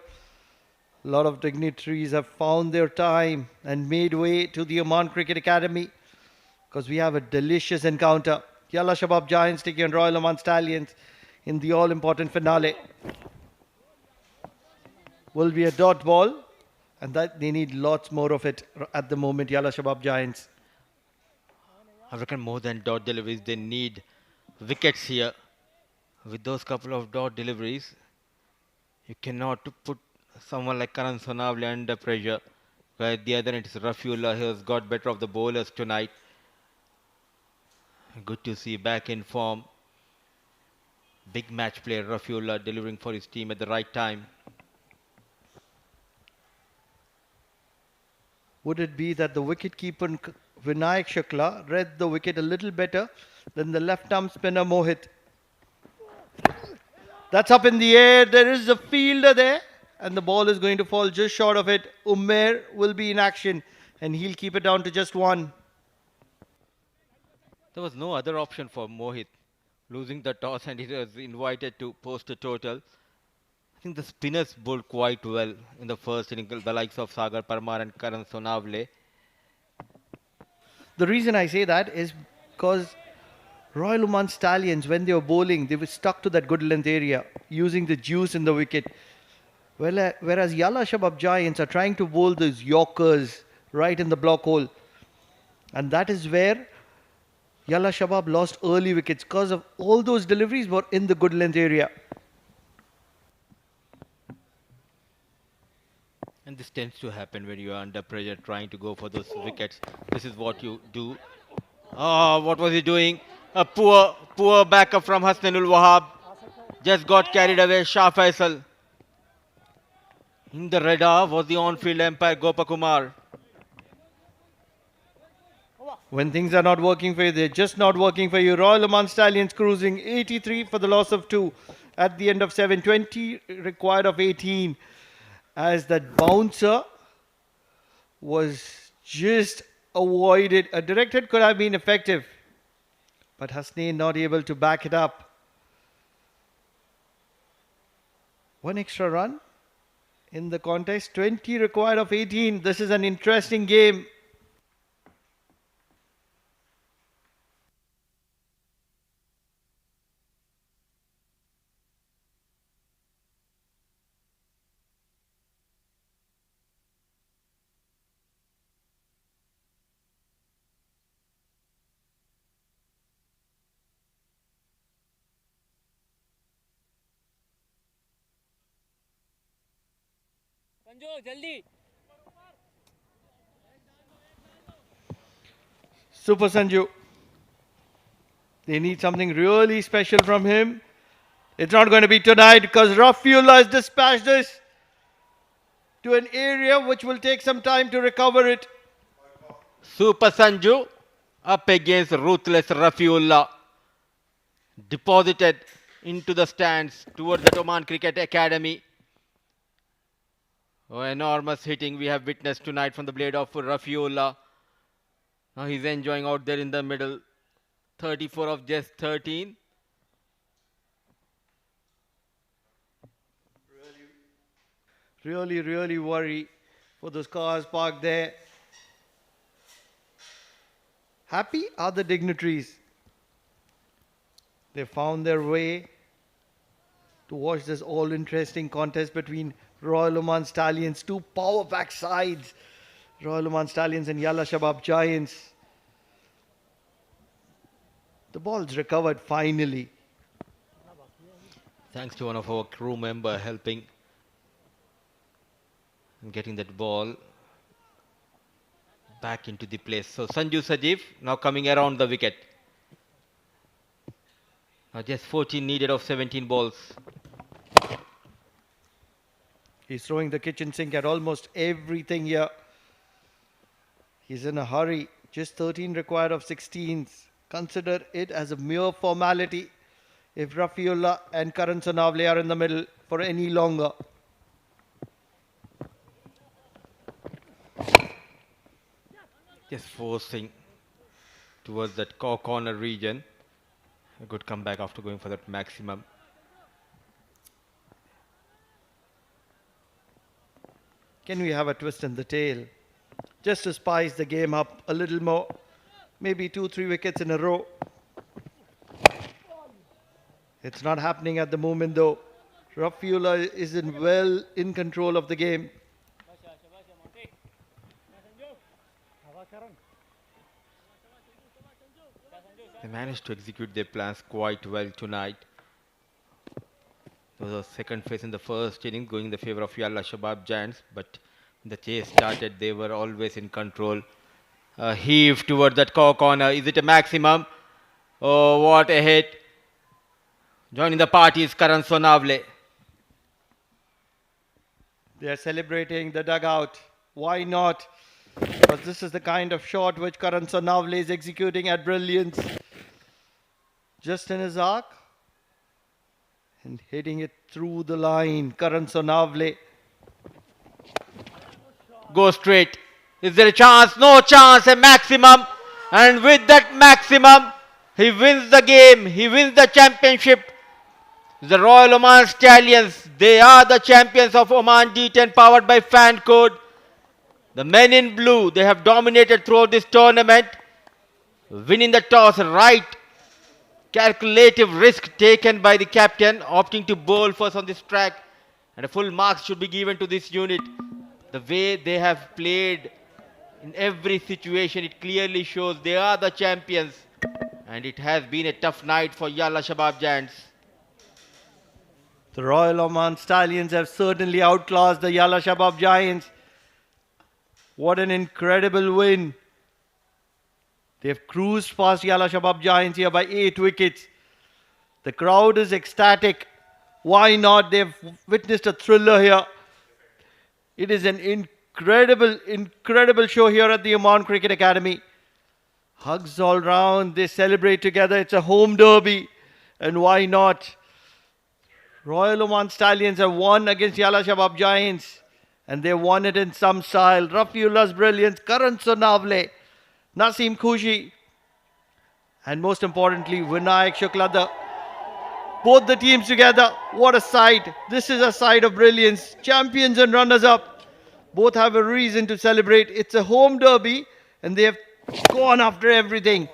A lot of dignitaries have found their time and made way to the Oman Cricket Academy because we have a delicious encounter. Yalla Shabab Giants taking on Royal Oman Stallions in the all-important finale. Will be a dot ball, and that they need lots more of it at the moment, Yalla Shabab Giants. I reckon more than dot deliveries, they need wickets here. With those couple of dot deliveries, you cannot put someone like Karan Sonawale under pressure. Where at the other end is Rafiullah, who has got better of the bowlers tonight. Good to see back in form. Big match player Rafiullah delivering for his team at the right time. Would it be that the wicketkeeper Vinayak Shukla read the wicket a little better than the left-arm spinner Mohit? That's up in the air. There is a fielder there. And the ball is going to fall just short of it. Umair will be in action. And he'll keep it down to just 1. There was no other option for Mohit. Losing the toss and he was invited to post a total. I think the spinners bowled quite well in the first inning, the likes of Sagar Parmar and Karan Sonawale. The reason I say that is because Royal Oman Stallions, when they were bowling, they were stuck to that good length area, using the juice in the wicket. Whereas Yalla Shabab Giants are trying to bowl those Yorkers right in the block hole. And that is where Yalla Shabab lost early wickets because of all those deliveries were in the good length area. And this tends to happen when you are under pressure trying to go for those wickets. This is what you do. Oh, what was he doing? A poor backup from Hasnanul Wahab. Just got carried away. Shah Faisal. In the radar was the on-field umpire Gopakumar. When things are not working for you, they're just not working for you. Royal Oman Stallions cruising 83 for the loss of 2 at the end of 7:20, required of 18. As that bouncer was just avoided. A direct hit could have been effective, but Hasnain not able to back it up. One extra run in the contest, 20 required of 18. This is an interesting game. Super Sanju. They need something really special from him. It's not going to be tonight because Rafiullah has dispatched this to an area which will take some time to recover it. Super Sanju up against ruthless Rafiullah. Deposited into the stands towards the Oman Cricket Academy. Oh, enormous hitting we have witnessed tonight from the blade of Rafiullah. Now he's enjoying out there in the middle. 34 of just 13. Really worry for those cars parked there. Happy are the dignitaries. They found their way to watch this all-interesting contest between Royal Oman Stallions, two power-packed sides. Royal Oman Stallions and Yalla Shabab Giants. The ball's recovered finally. Thanks to one of our crew member helping and getting that ball back into the place. So Sanju Sajeev now coming around the wicket. Now just 14 needed of 17 balls. He's throwing the kitchen sink at almost everything here. He's in a hurry. Just 13 required of 16s. Consider it as a mere formality if Rafiullah and Karan Sonavle are in the middle for any longer. Just forcing towards that corner region. A good comeback after going for that maximum. Can we have a twist in the tail? Just to spice the game up a little more. Maybe 2-3 wickets in a row. It's not happening at the moment though. Rafiullah is well in control of the game. They managed to execute their plans quite well tonight. There was a second phase in the first inning going in the favor of Yalla Shabab Giants, but when the chase started, they were always in control. Heave towards that corner. Is it a maximum? Oh, what a hit. Joining the party is Karan Sonavle. They are celebrating the dugout. Why not? Because this is the kind of shot which Karan Sonavle is executing at brilliance. Just in his arc. And hitting it through the line. Karan Sonavle. Go straight. Is there a chance? No chance. A maximum. And with that maximum, he wins the game. He wins the championship. The Royal Oman Stallions, they are the champions of Oman D10 powered by Fan Code. The men in blue, they have dominated throughout this tournament. Winning the toss, right. Calculative risk taken by the captain, opting to bowl first on this track. And a full marks should be given to this unit. The way they have played in every situation, it clearly shows they are the champions. And it has been a tough night for Yalla Shabab Giants. The Royal Oman Stallions have certainly outclassed the Yalla Shabab Giants. What an incredible win. They have cruised past Yalla Shabab Giants here by 8 wickets. The crowd is ecstatic. Why not? They've witnessed a thriller here. It is an incredible show here at the Oman Cricket Academy. Hugs all round. They celebrate together. It's a home derby. And why not? Royal Oman Stallions have won against Yalla Shabab Giants. And they won it in some style. Rafiullah's brilliance. Karan Sonavle. Naseem Khushi. And most importantly, Vinayak Shukla. Both the teams together. What a sight. This is a sight of brilliance. Champions and runners-up. Both have a reason to celebrate. It's a home derby. And they have gone after everything.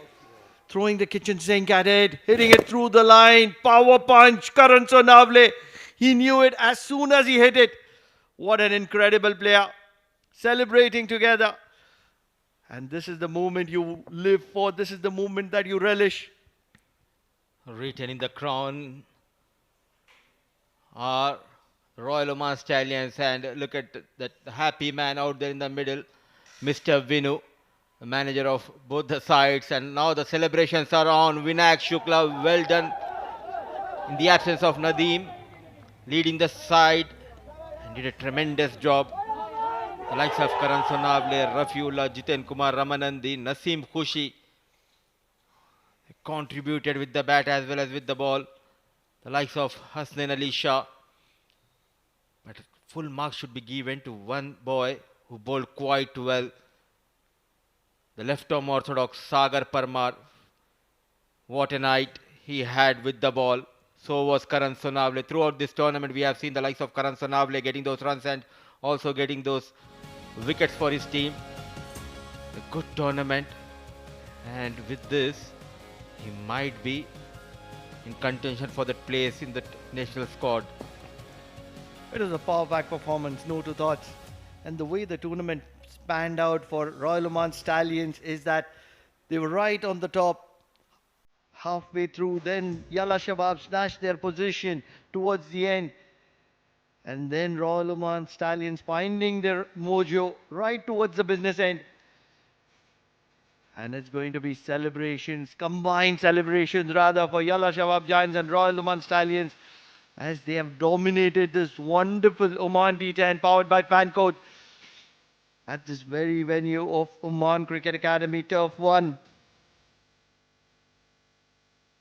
Throwing the kitchen sink at it, hitting it through the line, power punch, Karan Sonavle. He knew it as soon as he hit it. What an incredible player. Celebrating together. And this is the moment you live for. This is the moment that you relish. Retaining the crown are Royal Oman Stallions, and look at that happy man out there in the middle, Mr. Vinu, the manager of both the sides, and now the celebrations are on. Vinayak Shukla, well done in the absence of Nadeem, leading the side and did a tremendous job. The likes of Karan Sonavle, Rafiullah, Jiten Kumar, Ramanandi, Naseem Khushi contributed with the bat as well as with the ball. The likes of Hasnain Ali Shah. But full marks should be given to one boy who bowled quite well. The left-arm orthodox Sagar Parmar. What a night he had with the ball. So was Karan Sonavle. Throughout this tournament, we have seen the likes of Karan Sonavle getting those runs and also getting those wickets for his team. A good tournament. And with this, he might be in contention for that place in the national squad. It was a power pack performance, no two thoughts. And the way the tournament spanned out for Royal Oman Stallions is that they were right on the top halfway through. Then Yalla Shabab snatched their position towards the end. And then Royal Oman Stallions finding their mojo right towards the business end. And it's going to be celebrations, combined celebrations rather, for Yalla Shabab Giants and Royal Oman Stallions, as they have dominated this wonderful Oman D10 powered by Fancode at this very venue of Oman Cricket Academy Turf 1.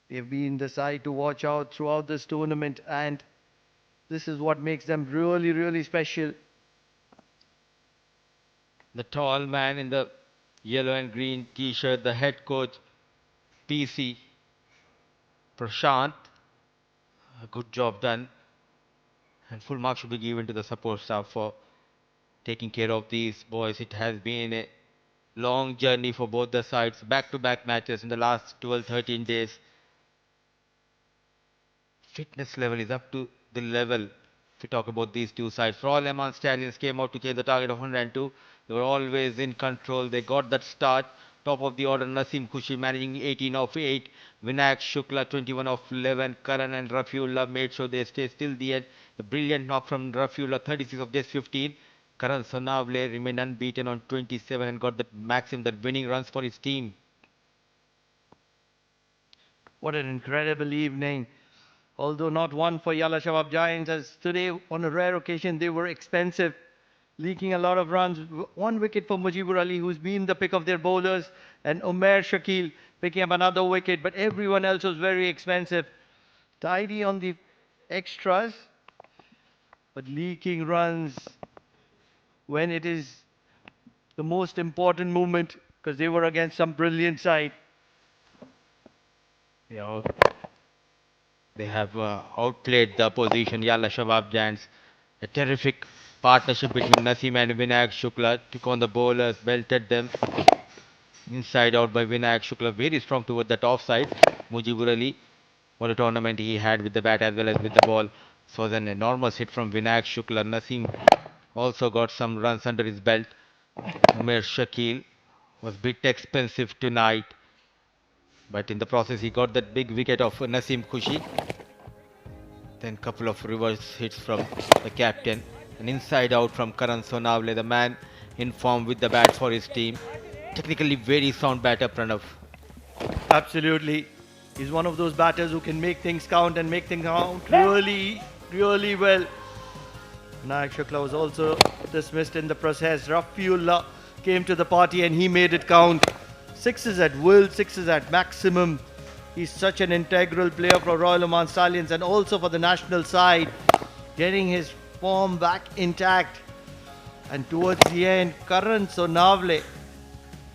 They've been the side to watch out throughout this tournament, and this is what makes them really, really special. The tall man in the yellow and green t-shirt, the head coach, PC Prashant. A good job done. And full marks should be given to the support staff for taking care of these boys. It has been a long journey for both the sides. Back-to-back matches in the last 12-13 days. Fitness level is up to the level. If we talk about these two sides, Royal Oman Stallions came out to chase the target of 102. They were always in control. They got that start. Top of the order, Naseem Khushi managing 18 of 8. Vinayak Shukla 21 of 11. Karan and Rafiullah made sure they stay till the end. The brilliant knock from Rafiullah, 36 of just 15. Karan Sonavle remained unbeaten on 27 and got that maximum, that winning runs for his team. What an incredible evening. Although not one for Yalla Shabab Giants, as today on a rare occasion they were expensive, leaking a lot of runs. One wicket for Mujibur Ali, who's been the pick of their bowlers, and Umair Shakil picking up another wicket, but everyone else was very expensive. Tidy on the extras, but leaking runs when it is the most important moment, because they were against some brilliant side. Yeah, they have outplayed the opposition, Yalla Shabab Giants. A terrific partnership between Naseem and Vinayak Shukla. Took on the bowlers, belted them. Inside out by Vinayak Shukla. Very strong toward that offside. Mujibur Ali, what a tournament he had with the bat as well as with the ball. This was an enormous hit from Vinayak Shukla. Naseem also got some runs under his belt. Umair Shakil was a bit expensive tonight. But in the process, he got that big wicket of Naseem Khushi. Then couple of reverse hits from the captain. An inside out from Karan Sonavle, the man in form with the bat for his team. Technically very sound batter, Pranav. Absolutely. He's one of those batters who can make things count and make things count really, really well. Vinayak Shukla was also dismissed in the process. Rafiullah came to the party and he made it count. Sixes at will, sixes at maximum. He's such an integral player for Royal Oman Stallions and also for the national side, getting his form back intact. And towards the end, Karan Sonavle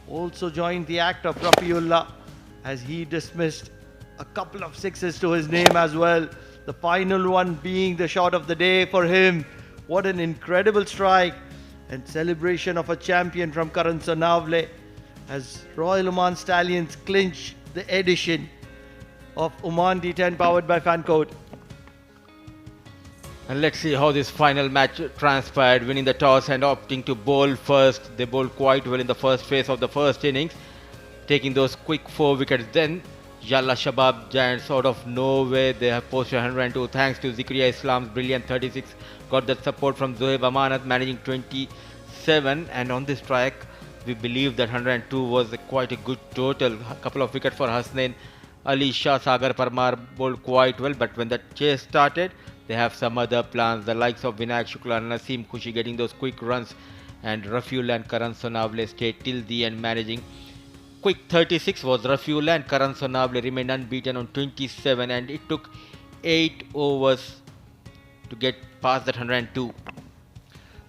also joined the act of Rafiullah as he dismissed a couple of sixes to his name as well. The final one being the shot of the day for him. What an incredible strike and celebration of a champion from Karan Sonavle as Royal Oman Stallions clinch the edition of Oman D10 powered by Fancode. And let's see how this final match transpired, winning the toss and opting to bowl first. They bowled quite well in the first phase of the first innings, taking those quick 4 wickets. Then Yalla Shabab giants out of nowhere, they have posted 102 thanks to Zikriya Islam's brilliant 36. Got that support from Zohaib Amanat managing 27, and on this strike we believe that 102 was quite a good total. A couple of wickets for Hasnain Ali Shah. Sagar Parmar bowled quite well, but when the chase started, they have some other plans. The likes of Vinayak Shukla and Naseem Khushi getting those quick runs, and Rafiullah and Karan Sonavle stayed till the end managing. Quick 36 was Rafiullah, and Karan Sonavle remained unbeaten on 27, and it took 8 overs to get past that 102.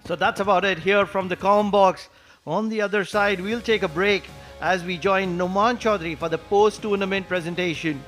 So that's about it here from the comm box. On the other side, we'll take a break as we join Noman Chaudhary for the post-tournament presentation.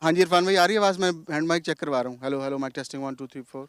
हाँ जी इरफान भाई आ रही है आवाज़ मैं hand mic check करवा रहा हूँ hello hello mic testing 1 2 3 4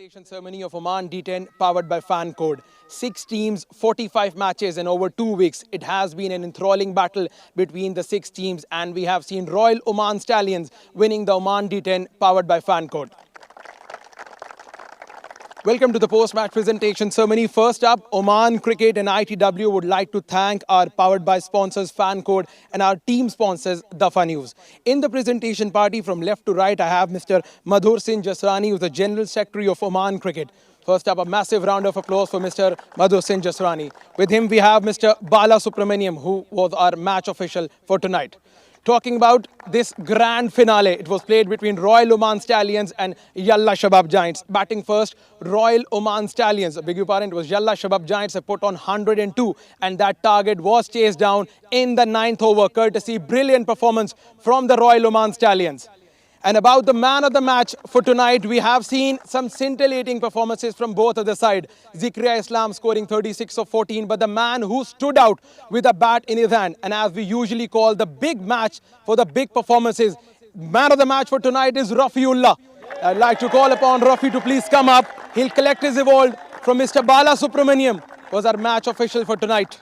presentation ceremony of Oman D10 powered by Fan Code. 6 teams, 45 matches in over 2 weeks. It has been an enthralling battle between the 6 teams, and we have seen Royal Oman Stallions winning the Oman D10 powered by Fan Code. Welcome to the post-match presentation ceremony. First up, Oman Cricket and ITW would like to thank our powered by sponsors Fan Code and our team sponsors Dafa News. In the presentation party from left to right, I have Mr. Madhur Singh Jasrani, who's the General Secretary of Oman Cricket. First up, a massive round of applause for Mr. Madhur Singh Jasrani. With him, we have Mr. Bala Subramaniam, who was our match official for tonight. Talking about this grand finale, it was played between Royal Oman Stallions and Yalla Shabab Giants. Batting first, Royal Oman Stallions. Beg your pardon, it was Yalla Shabab Giants that put on 102, and that target was chased down in the 9th over, courtesy brilliant performance from the Royal Oman Stallions. And about the man of the match for tonight, we have seen some scintillating performances from both of the side. Zikriya Islam scoring 36 of 14, but the man who stood out with a bat in his hand, and as we usually call the big match for the big performances, man of the match for tonight is Rafiullah. I'd like to call upon Rafi to please come up. He'll collect his award from Mr. Bala Subramaniam, was our match official for tonight.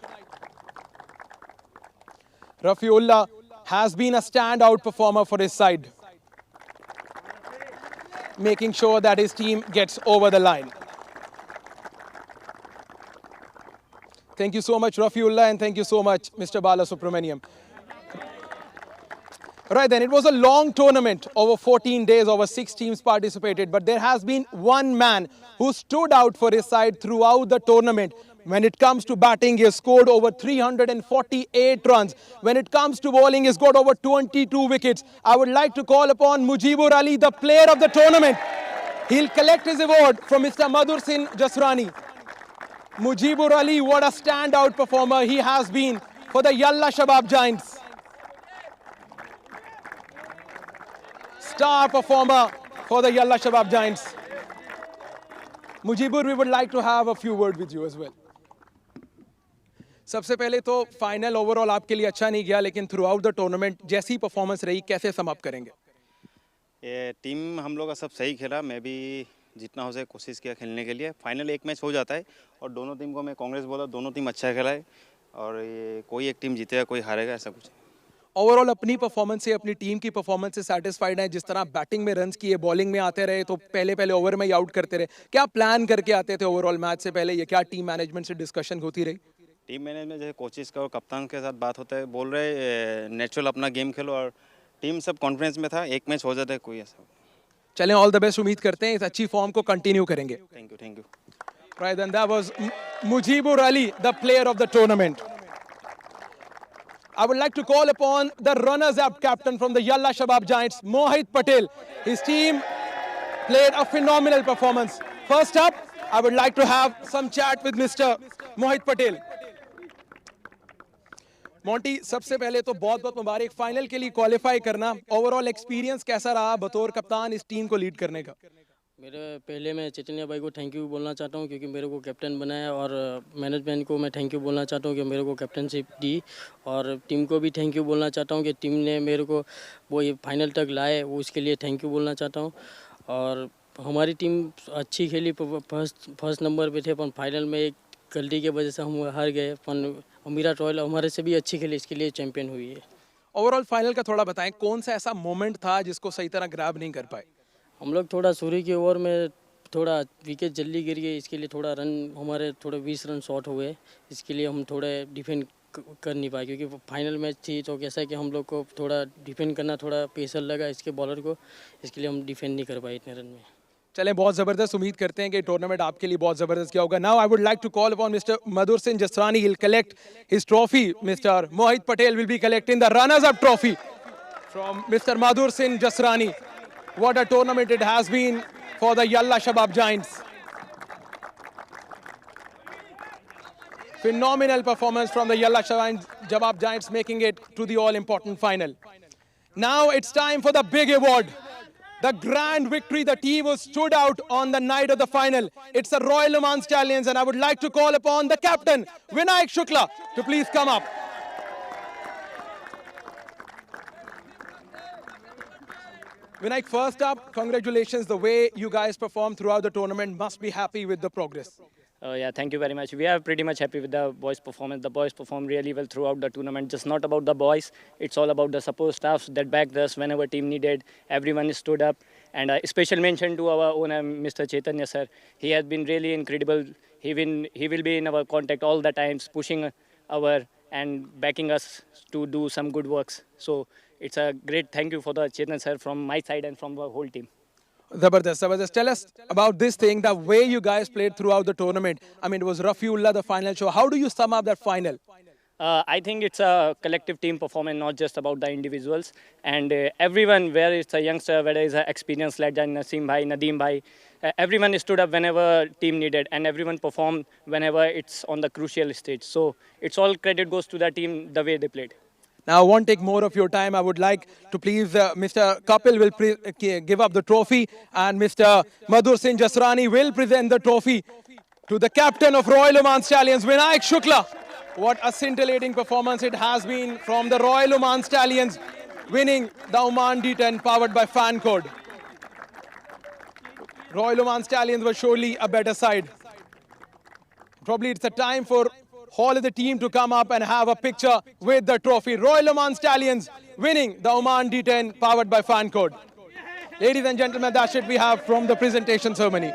Rafiullah has been a standout performer for his side, making sure that his team gets over the line. Thank you so much, Rafiullah, and thank you so much, Mr. Bala Subramaniam. Right then, it was a long tournament, over 14 days, over 6 teams participated, but there has been one man who stood out for his side throughout the tournament. When it comes to batting, he has scored over 348 runs. When it comes to bowling, he has got over 22 wickets. I would like to call upon Mujibur Ali, the player of the tournament. He'll collect his award from Mr. Madhur Singh Jasrani. Mujibur Ali, what a standout performer he has been for the Yalla Shabab Giants. Star performer for the Yalla Shabab Giants. Mujibur, we would like to have a few words with you as well. सबसे पहले तो final overall आपके लिए अच्छा नहीं गया, लेकिन through out the tournament जैसी परफॉर्मेंस रही, कैसे सम अप करेंगे? ये टीम हम लोग का सब सही खेला, मैं भी जितना हो सके कोशिश किया खेलने के लिए। फाइनल एक मैच हो जाता है और दोनों टीम को मैं कांग्रेस बोला, दोनों टीम अच्छा खेला है और ये कोई एक टीम जीतेगा कोई हारेगा, ऐसा कुछ। ओवरऑल अपनी परफॉर्मेंस से, अपनी टीम की परफॉर्मेंस से सेटिस्फाइड है? जिस तरह बैटिंग में रन्स किए, बॉलिंग में आते रहे, तो पहले ओवर में ही आउट करते रहे, क्या प्लान करके आते थे ओवरऑल मैच से पहले? ये क्या टीम मैनेजमेंट से डिस्कशन होती रही? टीम मैनेजमेंट जैसे कोचेस का और कप्तान के साथ बात होता है, बोल रहे नेचुरल अपना गेम खेलो और टीम सब कॉन्फिडेंस में था, एक मैच हो जाता है कोई ऐसा। चलें, ऑल द बेस्ट, उम्मीद करते हैं इस अच्छी फॉर्म को कंटिन्यू करेंगे। Thank you. Right, then that was Mujibur Ali, the player of the tournament. I would like to call upon the runners-up captain from the Yalla Shabab Giants, Mohit Patel. His team played a phenomenal performance. First up, I would like to have some chat with Mr. Mohit Patel. Monty, सबसे पहले तो बहुत बहुत मुबारक final के लिए qualify करना। Overall experience कैसा रहा बतौर कप्तान इस टीम को लीड करने का? मेरे पहले मैं चैतन्य भाई को थैंक यू बोलना चाहता हूं, क्योंकि मेरे को कैप्टन बनाया, और मैनेजमेंट को मैं थैंक यू बोलना चाहता हूं कि मेरे को कैप्टनशिप दी, और टीम को भी थैंक यू बोलना चाहता हूं कि टीम ने मेरे को वो ये फाइनल तक लाए, वो उसके लिए थैंक यू बोलना चाहता हूं। और हमारी टीम अच्छी खेली, फर्स्ट नंबर पे थे, पर फाइनल में एक गलती की वजह से हम हार गए। पर अमीरा रॉयल हमारे से भी अच्छी खेली, इसके लिए चैंपियन हुई है। ओवरऑल फाइनल का थोड़ा बताएं, कौन सा ऐसा मोमेंट था जिसको सही तरह ग्रैब नहीं कर पाए? हम लोग थोड़ा शुरू की ओवर में थोड़ा विकेट जल्दी गिर गई, इसके लिए थोड़ा रन हमारे थोड़े 20 रन शॉर्ट हुए, इसके लिए हम थोड़े डिफेंड कर नहीं पाए, क्योंकि फाइनल मैच थी। तो कैसा है कि हम लोग को थोड़ा डिफेंड करना थोड़ा प्रेशर लगा इसके बॉलर को, इसके लिए हम डिफेंड नहीं कर पाए इतने रन में। चलें, बहुत ज़बरदस्त, उम्मीद करते हैं कि टूर्नामेंट आपके लिए बहुत ज़बरदस्त क्या होगा। Now I would like to call upon mister Madhur Singh Jasrani, he will collect his trophy. Mister Mohit Patel will be collecting the runners up trophy from mister Madhur Singh Jasrani. What a tournament it has been for the Yalla Shabab Giants. Phenomenal performance from the Yalla Shabab Giants, making it to the all-important final. Now it's time for the big award. The grand victory, the team who stood out on the night of the final. It's the Royal Oman Stallions, and I would like to call upon the captain, Vinayak Shukla, to please come up. Vinayak, first up, congratulations. The way you guys performed throughout the tournament, must be happy with the progress. Yeah, thank you very much. We are pretty much happy with the boys' performance. The boys performed really well throughout the tournament. Just not about the boys, it's all about the support staffs that backed us whenever team needed. Everyone stood up. And a special mention to our owner, Mr. Chaitanya sir. He has been really incredible. He will be in our contact all the times, pushing our and backing us to do some good works. So it's a great thank you for the Chaitanya sir from my side and from the whole team. Zabardast, Zabardast. Tell us about this thing, the way you guys played throughout the tournament. I mean, it was Rafiullah, the final show. How do you sum up that final? I think it's a collective team performance, not just about the individuals. And everyone, whether it's a youngster, whether it's an experienced legend, Naseem Bhai, Nadeem Bhai, everyone stood up whenever team needed, and everyone performed whenever it's on the crucial stage. So it's all credit goes to the team the way they played. Now, I won't take more of your time. I would like to please Mr. Kapil will give up the trophy, and Mr. Madhur Singh Jasrani will present the trophy to the captain of Royal Oman Stallions, Vinayak Shukla. What a scintillating performance it has been from the Royal Oman Stallions, winning the Oman D10 powered by Fan Code. Royal Oman Stallions were surely a better side. Probably it's a time for all of the team to come up and have a picture with the trophy. Royal Oman Stallions winning the Oman D10 powered by Fan Code. Ladies and gentlemen, that's it we have from the presentation ceremony.